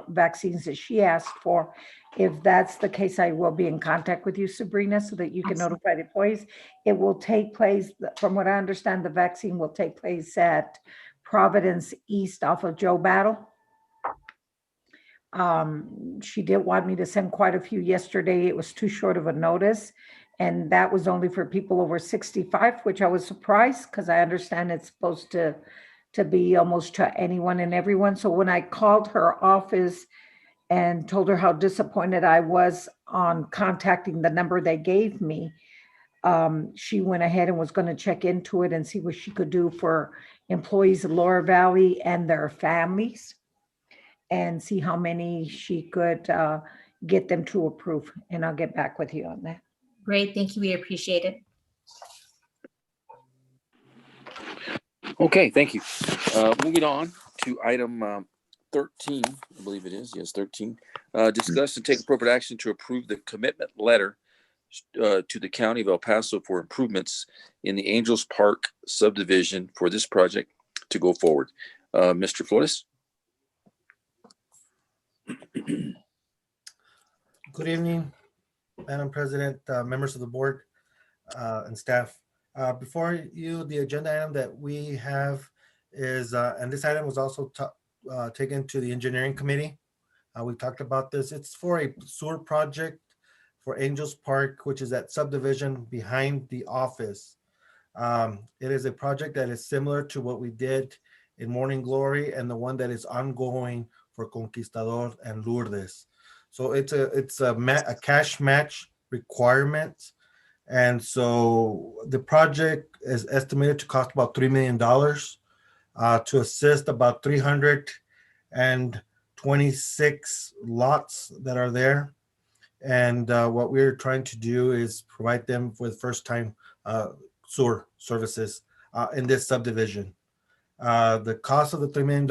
vaccines that she asked for. If that's the case, I will be in contact with you, Sabrina, so that you can Awesome. notify the employees. It will take place, from what I understand, the vaccine will take place at Providence East off of Joe Battle. She did want me to send quite a few yesterday. It was too short of a notice. And that was only for people over 65, which I was surprised because I understand it's supposed to be almost to anyone and everyone. So when I called her office and told her how disappointed I was on contacting the number they gave me, she went ahead and was going to check into it and see what she could do for employees of Lower Valley and their families, and see how many she could get them to approve. And I'll get back with you on that. Great, thank you, we appreciate it. Okay, thank you. Moving on to item 13, I believe it is. Yes, 13. Discuss and take appropriate action to approve the commitment letter to the County of El Paso for improvements in the Angels Park subdivision for this project to go forward. Mr. Flores? Good evening, Madam President, members of the board, and staff. Before you, the agenda item that we have is, and this item was also taken to the engineering committee. We talked about this. It's for a sewer project for Angels Park, which is that subdivision behind the office. It is a project that is similar to what we did in Morning Glory and the one that is ongoing for Conquistador and Lourdes. So it's a cash match requirement. And so the project is estimated to cost about $3 million to assist about 326 lots that are there. And what we're trying to do is provide them with first-time sewer services in this subdivision. The cost of the $3 million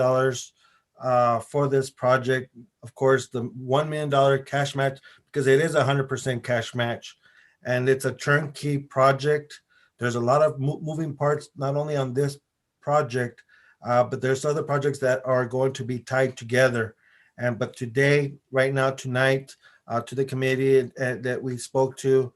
for this project, of course, the $1 million cash match, because it is 100% cash match, and it's a turnkey project. There's a lot of moving parts, not only on this project, but there's other projects that are going to be tied together. But today, right now, tonight, to the committee that we spoke to,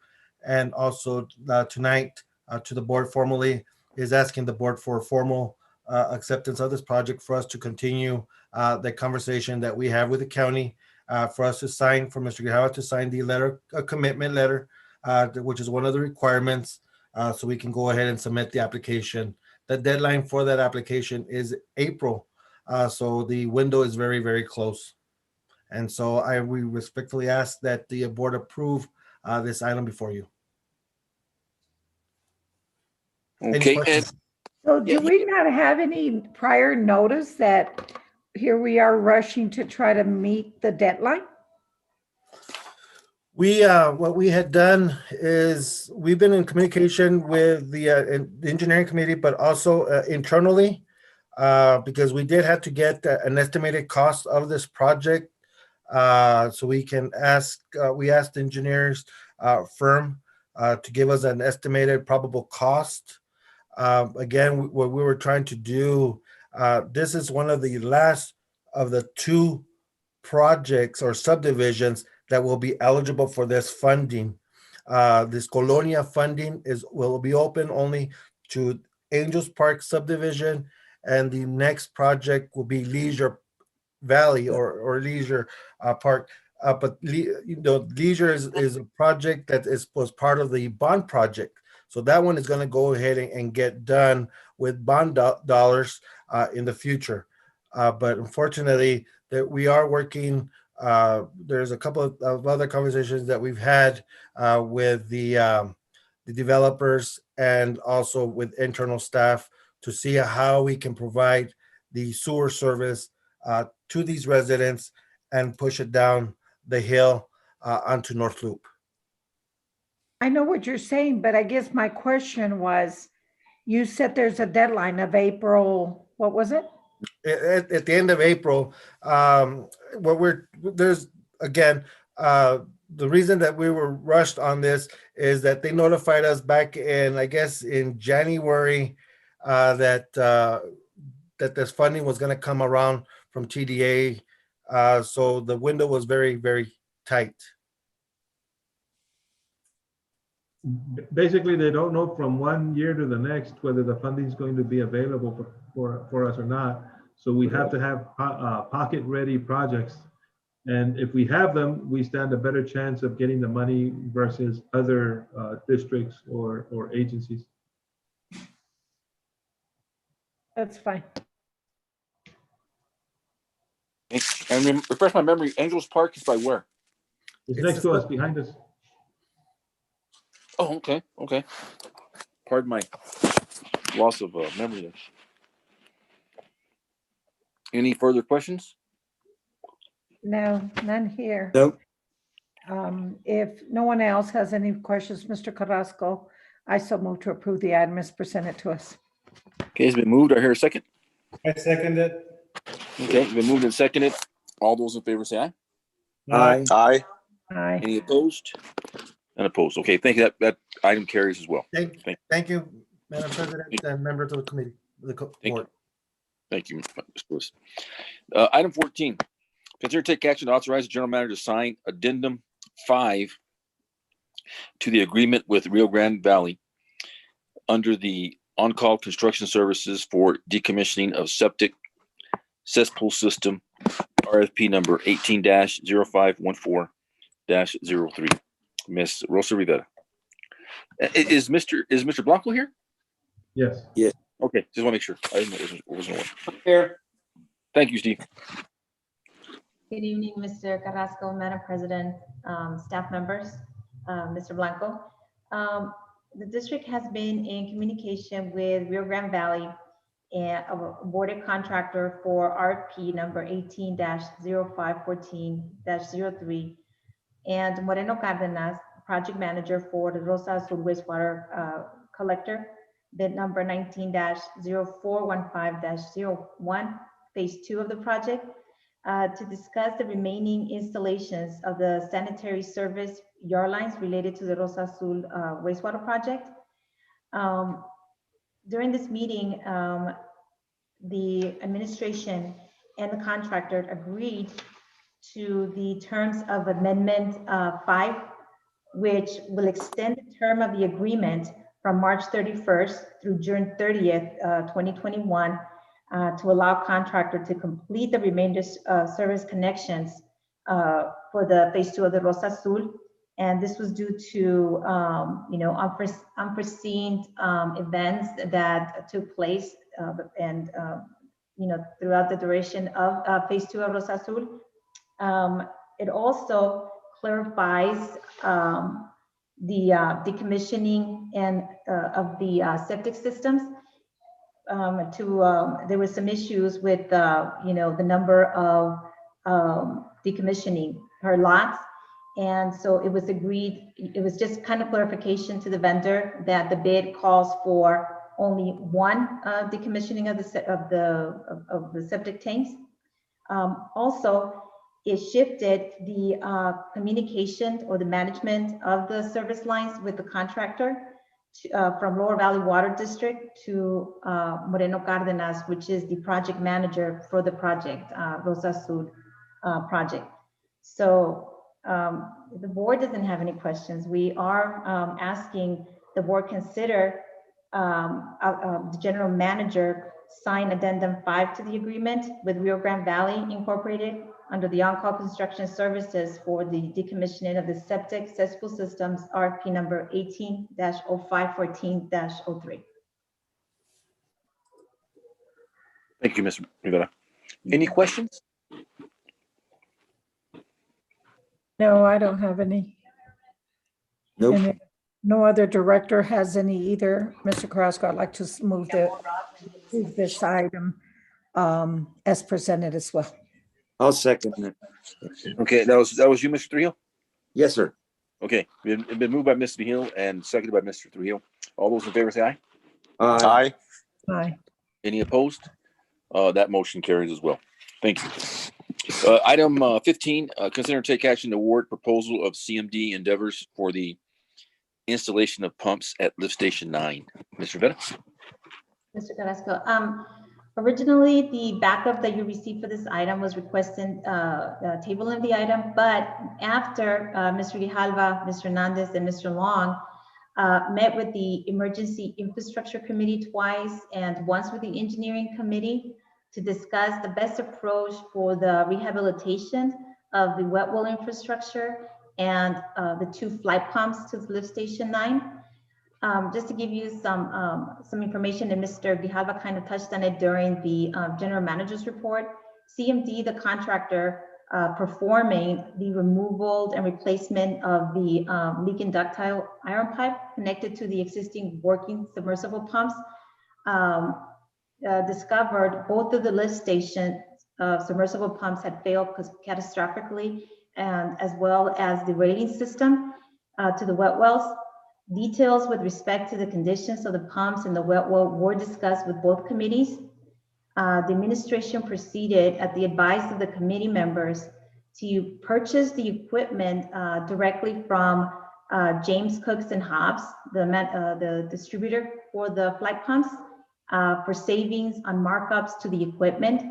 and also tonight to the board formally, is asking the board for formal acceptance of this project for us to continue the conversation that we have with the county, for us to sign, for Mr. Grijalva to sign the letter, a commitment letter, which is one of the requirements, so we can go ahead and submit the application. The deadline for that application is April, so the window is very, very close. And so we respectfully ask that the board approve this item before you. Okay. So do we not have any prior notice that here we are rushing to try to meet the deadline? We what we had done is we've been in communication with the engineering committee, but also internally, because we did have to get an estimated cost of this project, so we can ask. We asked the engineers firm to give us an estimated probable cost. Again, what we were trying to do, this is one of the last of the two projects or subdivisions that will be eligible for this funding. This Colonia funding will be open only to Angels Park subdivision, and the next project will be Leisure Valley or Leisure Park. But Leisure is a project that was part of the bond project. So that one is going to go ahead and get done with bond dollars in the future. But unfortunately, that we are working. There's a couple of other conversations that we've had with the developers and also with internal staff to see how we can provide the sewer service to these residents and push it down the hill onto North Loop. I know what you're saying, but I guess my question was, you said there's a deadline of April, what was it? At the end of April, there's again, the reason that we were rushed on this is that they notified us back in, I guess, in January, that this funding was going to come around from TDA. So the window was very, very tight. Basically, they don't know from 1 year to the next whether the funding is going to be available for us or not. So we have to have pocket-ready projects. And if we have them, we stand a better chance of getting the money versus other districts or agencies. That's fine. And refresh my memory, Angels Park is by where? It's next to us, behind us. Oh, okay, okay. Pardon my loss of memory there. Any further questions? No, none here. No. If no one else has any questions, Mr. Carrasco, I so move to approve the item as presented to us. Okay, it's been moved. I hear a second. I second it. Okay, it's been moved and seconded. All those in favor say aye. Aye. Aye. Aye. Any opposed? None opposed. Okay, thank you. That item carries as well. Thank you, Madam President and members of the committee, board. Thank you, Mr. Lewis. Item 14, consider take action to authorize the general manager to sign addendum 5 to the agreement with Rio Grande Valley under the on-call construction services for decommissioning of septic cesspool system, RFP number 18-0514-03. Miss Rosa Rivera. Is Mr. Blanco here? Yes. Yes. Okay, just want to make sure. I didn't know it wasn't here. Thank you, Steve. Good evening, Mr. Carrasco, Madam President, staff members, Mr. Blanco. The district has been in communication with Rio Grande Valley and awarded contractor for RFP number 18-0514-03 and Moreno Cardenas, project manager for the Rosa Azul wastewater collector, bid number 19-0415-01, phase 2 of the project, to discuss the remaining installations of the sanitary service yard lines related to the Rosa Azul wastewater project. During this meeting, the administration and the contractor agreed to the terms of Amendment 5, which will extend the term of the agreement from March 31st through June 30th, 2021, to allow contractor to complete the remainder service connections for the phase 2 of the Rosa Azul. And this was due to unforeseen events that took place throughout the duration of phase 2 of Rosa Azul. It also clarifies the decommissioning and of the septic systems. There were some issues with the number of decommissioning per lots, and so it was agreed. It was just kind of clarification to the vendor that the bid calls for only one decommissioning of the septic tanks. Also, it shifted the communication or the management of the service lines with the contractor from Lower Valley Water District to Moreno Cardenas, which is the project manager for the project, Rosa Azul project. So the board doesn't have any questions. We are asking the board consider the general manager sign addendum 5 to the agreement with Rio Grande Valley Incorporated under the on-call construction services for the decommissioning of the septic cesspool systems, RFP number 18-0514-03. Thank you, Ms. Rivera. Any questions? No, I don't have any. Nope. And if no other director has any either, Mr. Carrasco, I'd like to move this item as presented as well. I'll second it. Okay, that was you, Mr. Trujillo? Yes, sir. Okay, it's been moved by Mr. Hill and seconded by Mr. Trujillo. All those in favor say aye. Aye. Aye. Any opposed? That motion carries as well. Thank you. Item 15, consider and take action to award proposal of CMD endeavors for the installation of pumps at lift station 9. Mr. Veta? Mr. Carrasco, originally the backup that you received for this item was requesting tabling the item, but after Mr. Grijalva, Mr. Hernandez, and Mr. Long met with the Emergency Infrastructure Committee twice and once with the Engineering Committee to discuss the best approach for the rehabilitation of the wet well infrastructure and the 2 flight pumps to the lift station 9. Just to give you some information, and Mr. Grijalva kind of touched on it during the general manager's report. CMD, the contractor performing the removal and replacement of the leaking ductile iron pipe connected to the existing working submersible pumps, discovered both of the lift station submersible pumps had failed catastrophically, and as well as the rating system to the wet wells. Details with respect to the conditions of the pumps and the wet well were discussed with both committees. The administration proceeded at the advice of the committee members to purchase the equipment directly from James Cooks and Hobbs, the distributor for the flight pumps, for savings on markups to the equipment.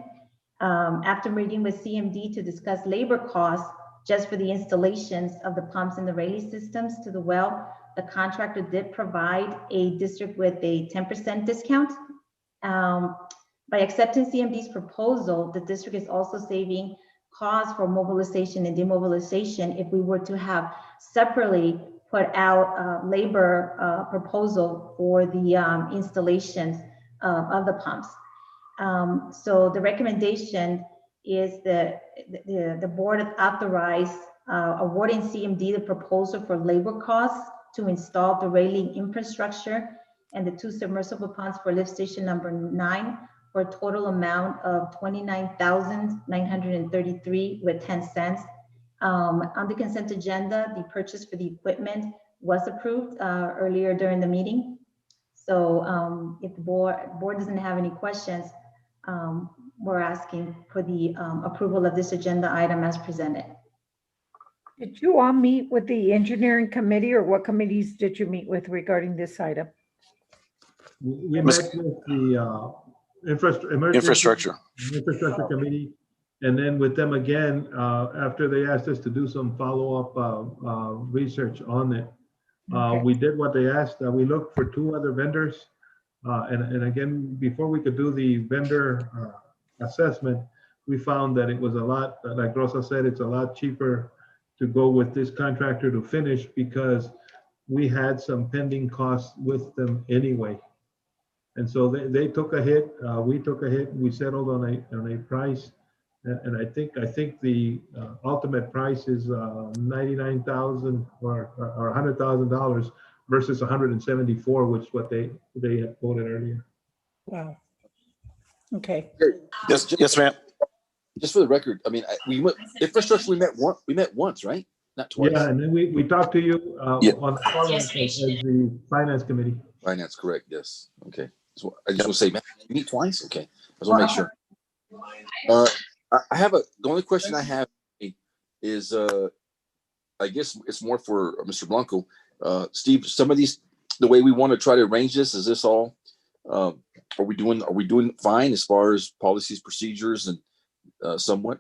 After meeting with CMD to discuss labor costs just for the installations of the pumps and the railing systems to the well, the contractor did provide a district with a 10% discount. By accepting CMD's proposal, the district is also saving costs for mobilization and demobilization if we were to have separately put out labor proposal for the installations of the pumps. So the recommendation is the board authorized awarding CMD the proposal for labor costs to install the railing infrastructure and the 2 submersible pumps for lift station number 9 for a total amount of $29,933 with 10 cents. On the consent agenda, the purchase for the equipment was approved earlier during the meeting. So if the board doesn't have any questions, we're asking for the approval of this agenda item as presented. Did you all meet with the engineering committee, or what committees did you meet with regarding this item? We met with the Infrastructure. infrastructure committee, and then with them again after they asked us to do some follow-up research on it. Okay. We did what they asked. We looked for 2 other vendors, and again, before we could do the vendor assessment, we found that it was a lot, like Rosa said, it's a lot cheaper to go with this contractor to finish because we had some pending costs with them anyway. And so they took a hit, we took a hit, we settled on a price. And I think the ultimate price is $99,000 or $100,000 versus $174,000, which is what they had quoted earlier. Wow. Okay. Yes, ma'am. Just for the record, I mean, infrastructure, we met once, right? Not twice. Yeah, and then we talked to you on the follow-up as the finance committee. Finance, correct, yes. Okay. So I just want to say, man, you meet twice? Okay. I just want to make sure. I have the only question I have is, I guess it's more for Mr. Blanco. Steve, some of these, the way we want to try to arrange this, is this all, are we doing fine as far as policies, procedures, and somewhat?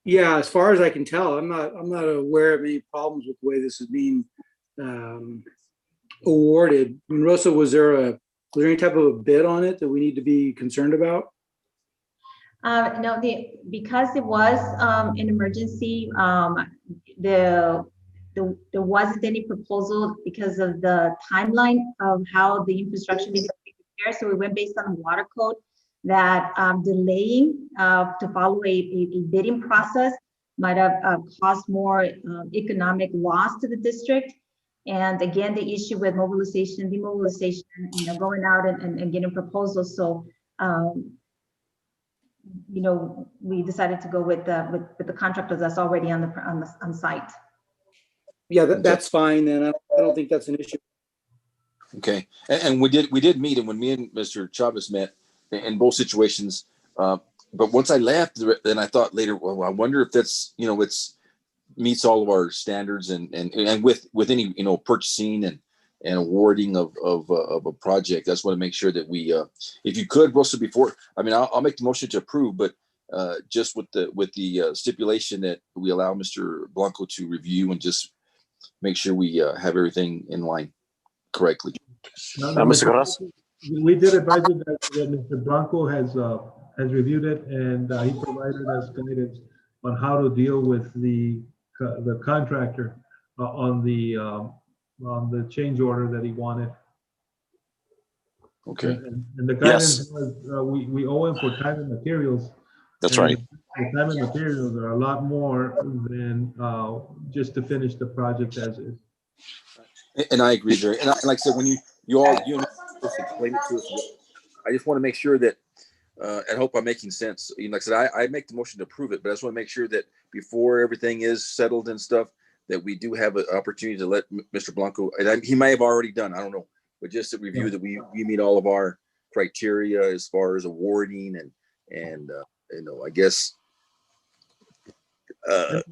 Yeah, as far as I can tell, I'm not aware of any problems with the way this is being awarded. I mean, Rosa, was there any type of a bid on it that we need to be concerned about? No, because it was an emergency, there wasn't any proposal because of the timeline of how the infrastructure needed to be prepared. So we went based on the water code that delaying to follow a bidding process might have caused more economic loss to the district. And again, the issue with mobilization, demobilization, going out and getting proposals. So, we decided to go with the contractors that's already on site. Yeah, that's fine, and I don't think that's an issue. Okay, and we did meet, and when me and Mr. Chavez met, in both situations, but once I left, then I thought later, well, I wonder if that's, it's meets all of our standards and with any, purchasing and awarding of a project. I just want to make sure that we, if you could, Russell, before, I mean, I'll make the motion to approve, but just with the stipulation that we allow Mr. Blanco to review and just make sure we have everything in line correctly. No, Mr. Carras? We did advise you that Mr. Blanco has reviewed it, and he provided us guidance on how to deal with the contractor on the change order that he wanted. Okay. And the guidance was we owe him for time and materials. That's and right. The time and materials are a lot more than just to finish the project as is. And I agree, Jerry. And like I said, when you explain it to us, I just want to make sure that, I hope I'm making sense. Like I said, I make the motion to approve it, but I just want to make sure that before everything is settled and stuff, that we do have an opportunity to let Mr. Blanco, and he may have already done, I don't know, but just to review that we meet all of our criteria as far as awarding and I guess that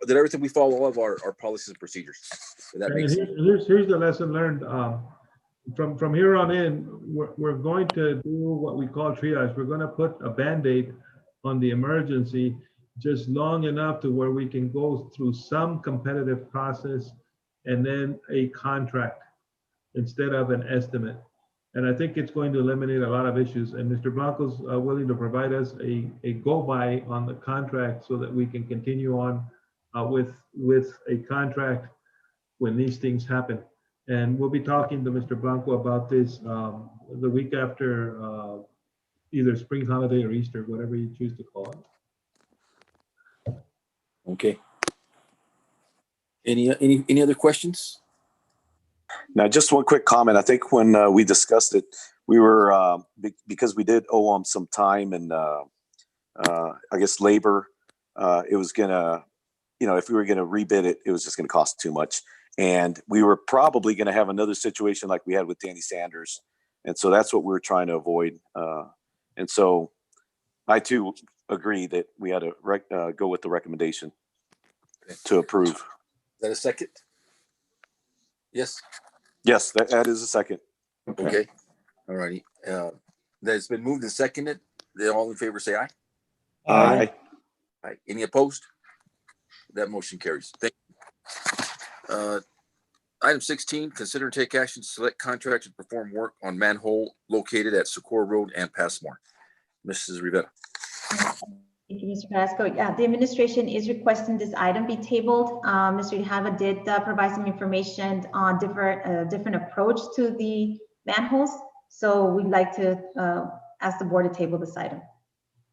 everything, we follow all of our policies and procedures. That makes sense. Here's the lesson learned. From here on in, we're going to do what we call triage. We're going to put a Band-Aid on the emergency just long enough to where we can go through some competitive process and then a contract instead of an estimate. And I think it's going to eliminate a lot of issues. And Mr. Blanco's willing to provide us a go-by on the contract so that we can continue on with a contract when these things happen. And we'll be talking to Mr. Blanco about this the week after either spring holiday or Easter, whatever you choose to call it. Okay. Any other questions? Now, just one quick comment. I think when we discussed it, we were because we did owe them some time and I guess labor. It was gonna, if we were gonna rebid it, it was just gonna cost too much. And we were probably going to have another situation like we had with Danny Sanders. And so that's what we were trying to avoid. And so I too agree that we had to go with the recommendation to approve. Is that a second? Yes. Yes, that is a second. Okay. All righty. That's been moved and seconded. They all in favor say aye. Aye. Aye. Any opposed? That motion carries. Thank you. Item 16, consider and take action to select contractor to perform work on manhole located at Socorro Road and Passmore. Mrs. Rivera. Thank you, Mr. Carrasco. Yeah, the administration is requesting this item be tabled. Mr. Hava did provide some information on different approach to the manholes. So we'd like to ask the board to table this item.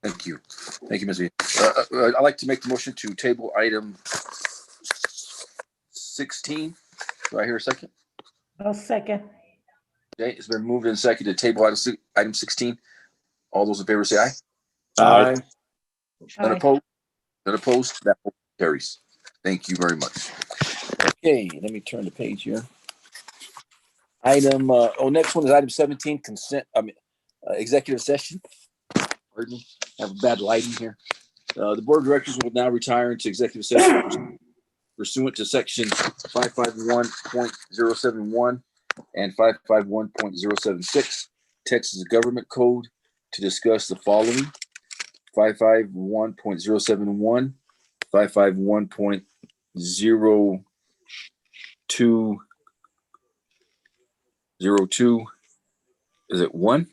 Thank you. Thank you, Ms. I'd like to make the motion to table item 16. Do I hear a second? I'll second. Okay, it's been moved and seconded to table item 16. All those in favor say aye. Aye. None opposed? None opposed? That carries. Thank you very much. Okay, let me turn the page here. Item, next one is item 17, executive session. Pardon me, I have bad lighting here. The board of directors will now retire into executive session pursuant to section 551.071 and 551.076 Texas Government Code to discuss the following: 551.071, 551.0202, is it 1?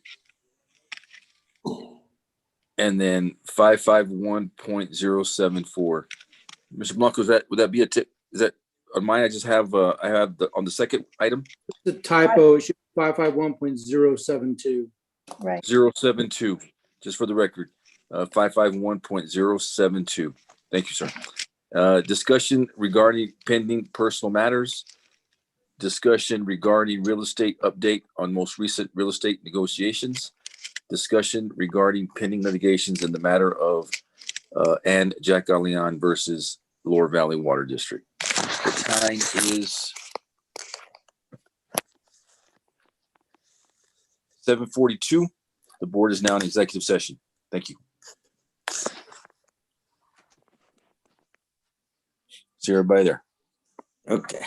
And then 551.074. Mr. Blanco, would that be a tip? Is that on mine? I just have on the second item. The typo, it should be 551.072. Right. 072, just for the record. 551.072. Thank you, sir. Discussion regarding pending personal matters. Discussion regarding real estate update on most recent real estate negotiations. Discussion regarding pending litigations in the matter of and Jack Galeon versus Lower Valley Water District. The time is 7:42. The board is now in executive session. Thank you. See everybody there. Okay.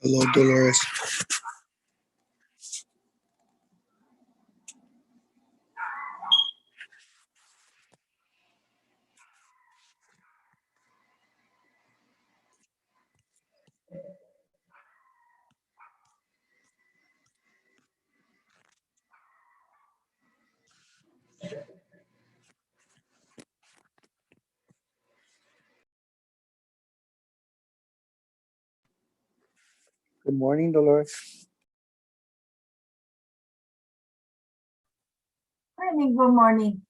Hello, Dolores. Good morning, Dolores. Morning, good morning.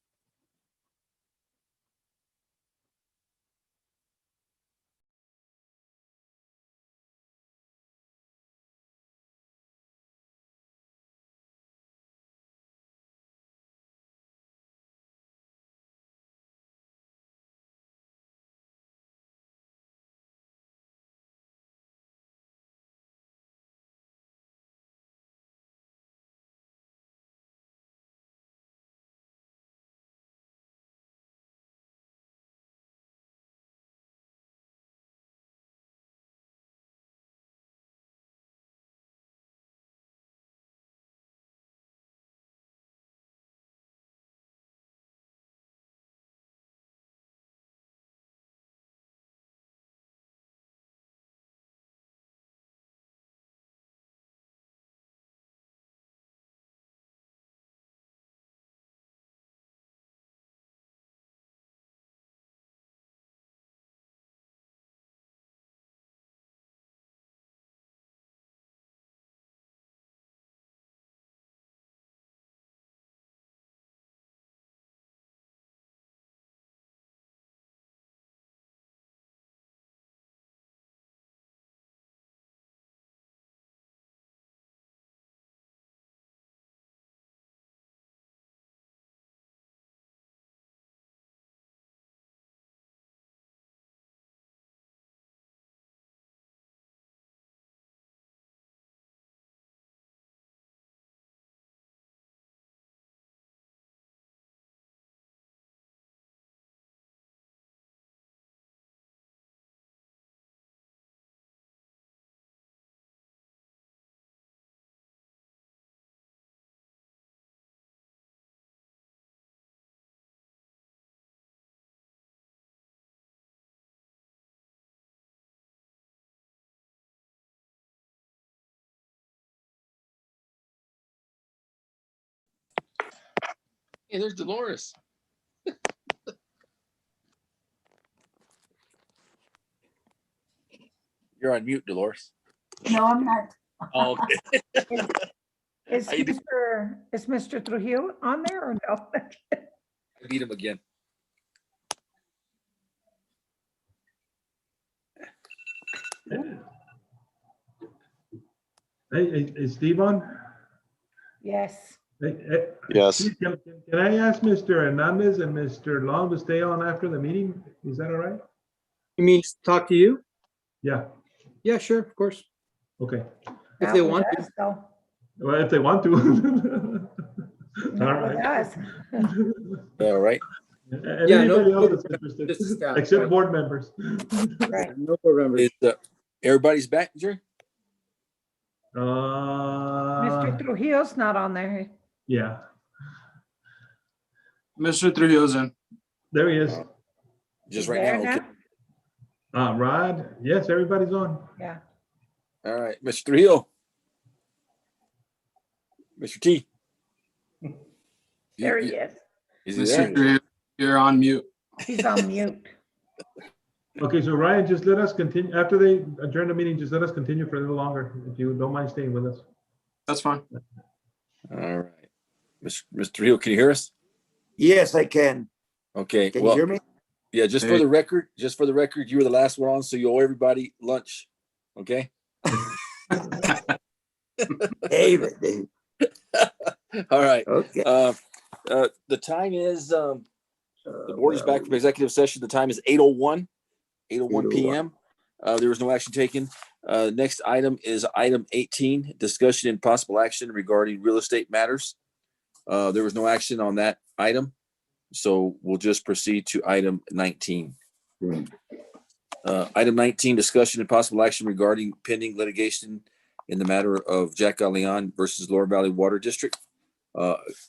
Hey, there's Dolores. You're on mute, Dolores. No, I'm not. Oh, okay. Is How you doing? Mr. Trujillo on there or no? I beat him again. Hey, is Steve on? Yes. Yes. Steve, can I ask Mr. Hernandez and Mr. Long to stay on after the meeting? Is that all right? You mean to talk to you? Yeah, Yeah, sure, of course. okay. If Not they with want to. us, though. Well, if they want to. All Not with right. us. All right. And Yeah, anybody no, else that's interested, just staff, except right. board members. Right. No board members. Is everybody's back, Jerry? Mr. Trujillo's not on there. Yeah, Mr. Trujillo's in. there he is. Just He's right there now. Okay. Rod, yes, everybody's on. Yeah. All right, Mr. Trujillo. Mr. T. There he is. Is he Mr. there? Trujillo, you're on mute. He's on mute. Okay, so Ryan, just let us continue, after they adjourn the meeting, just let us continue for a little longer, if you don't mind staying with us. That's fine. All right. Mr. Trujillo, can you hear us? Yes, I can. Okay. Can well, you hear me? Yeah, just for the record, you were the last one on, so you owe everybody lunch. Okay. David, David. All right. Okay. The time is the board is back from executive session. The time is 8:01 p.m. There was no action taken. Next item is item 18, discussion and possible action regarding real estate matters. There was no action on that item, so we'll just proceed to item 19. Item 19, discussion and possible action regarding pending litigation in the matter of Jack Galeon versus Lower Valley Water District.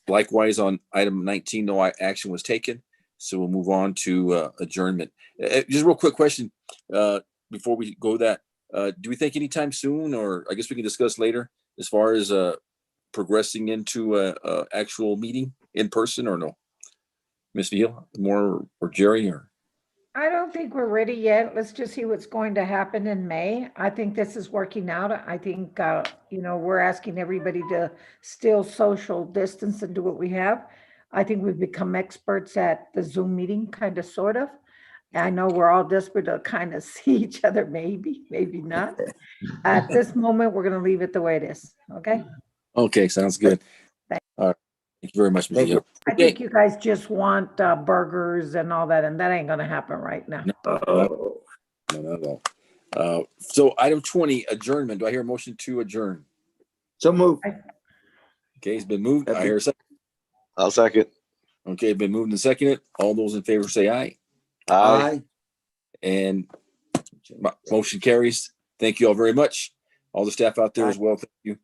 Likewise, on item 19, no action was taken. So we'll move on to adjournment. Just a real quick question before we go that. Do we think anytime soon, or I guess we can discuss later, as far as progressing into a actual meeting in person, or no? Ms. Veal, more, or Jerry, or? I don't think we're ready yet. Let's just see what's going to happen in May. I think this is working out. I think, we're asking everybody to still social distance and do what we have. I think we've become experts at the Zoom meeting, kind of, sort of. I know we're all desperate to kind of see each other, maybe not. At this moment, we're going to leave it the way it is, okay? Okay, sounds good. All right. Thank you very much, Ms. Veal. I think you guys just want burgers and all that, and that ain't gonna happen right now. No, not at all. So item 20, adjournment. Do I hear a motion to adjourn? So move. Okay, it's been moved. I hear a second. I'll second. Okay, been moved and seconded. All those in favor say aye. Aye. And motion carries. Thank you all very much. All the staff out there as well. Thank you.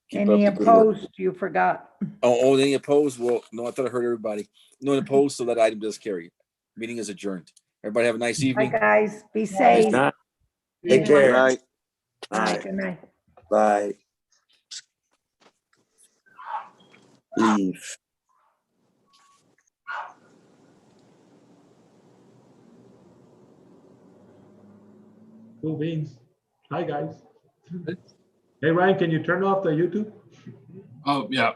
Keep Any up the good work. opposed, you forgot. Oh, any opposed? Well, no, I thought I heard everybody. No one opposed, so that item does carry. Meeting is adjourned. Everybody have a nice Bye, evening. guys. Be safe. Take care. Good night. Bye, good night. Bye. Leave. Cool beans. Hi, guys. Hey, Ryan, can you turn off the YouTube? Oh, yeah.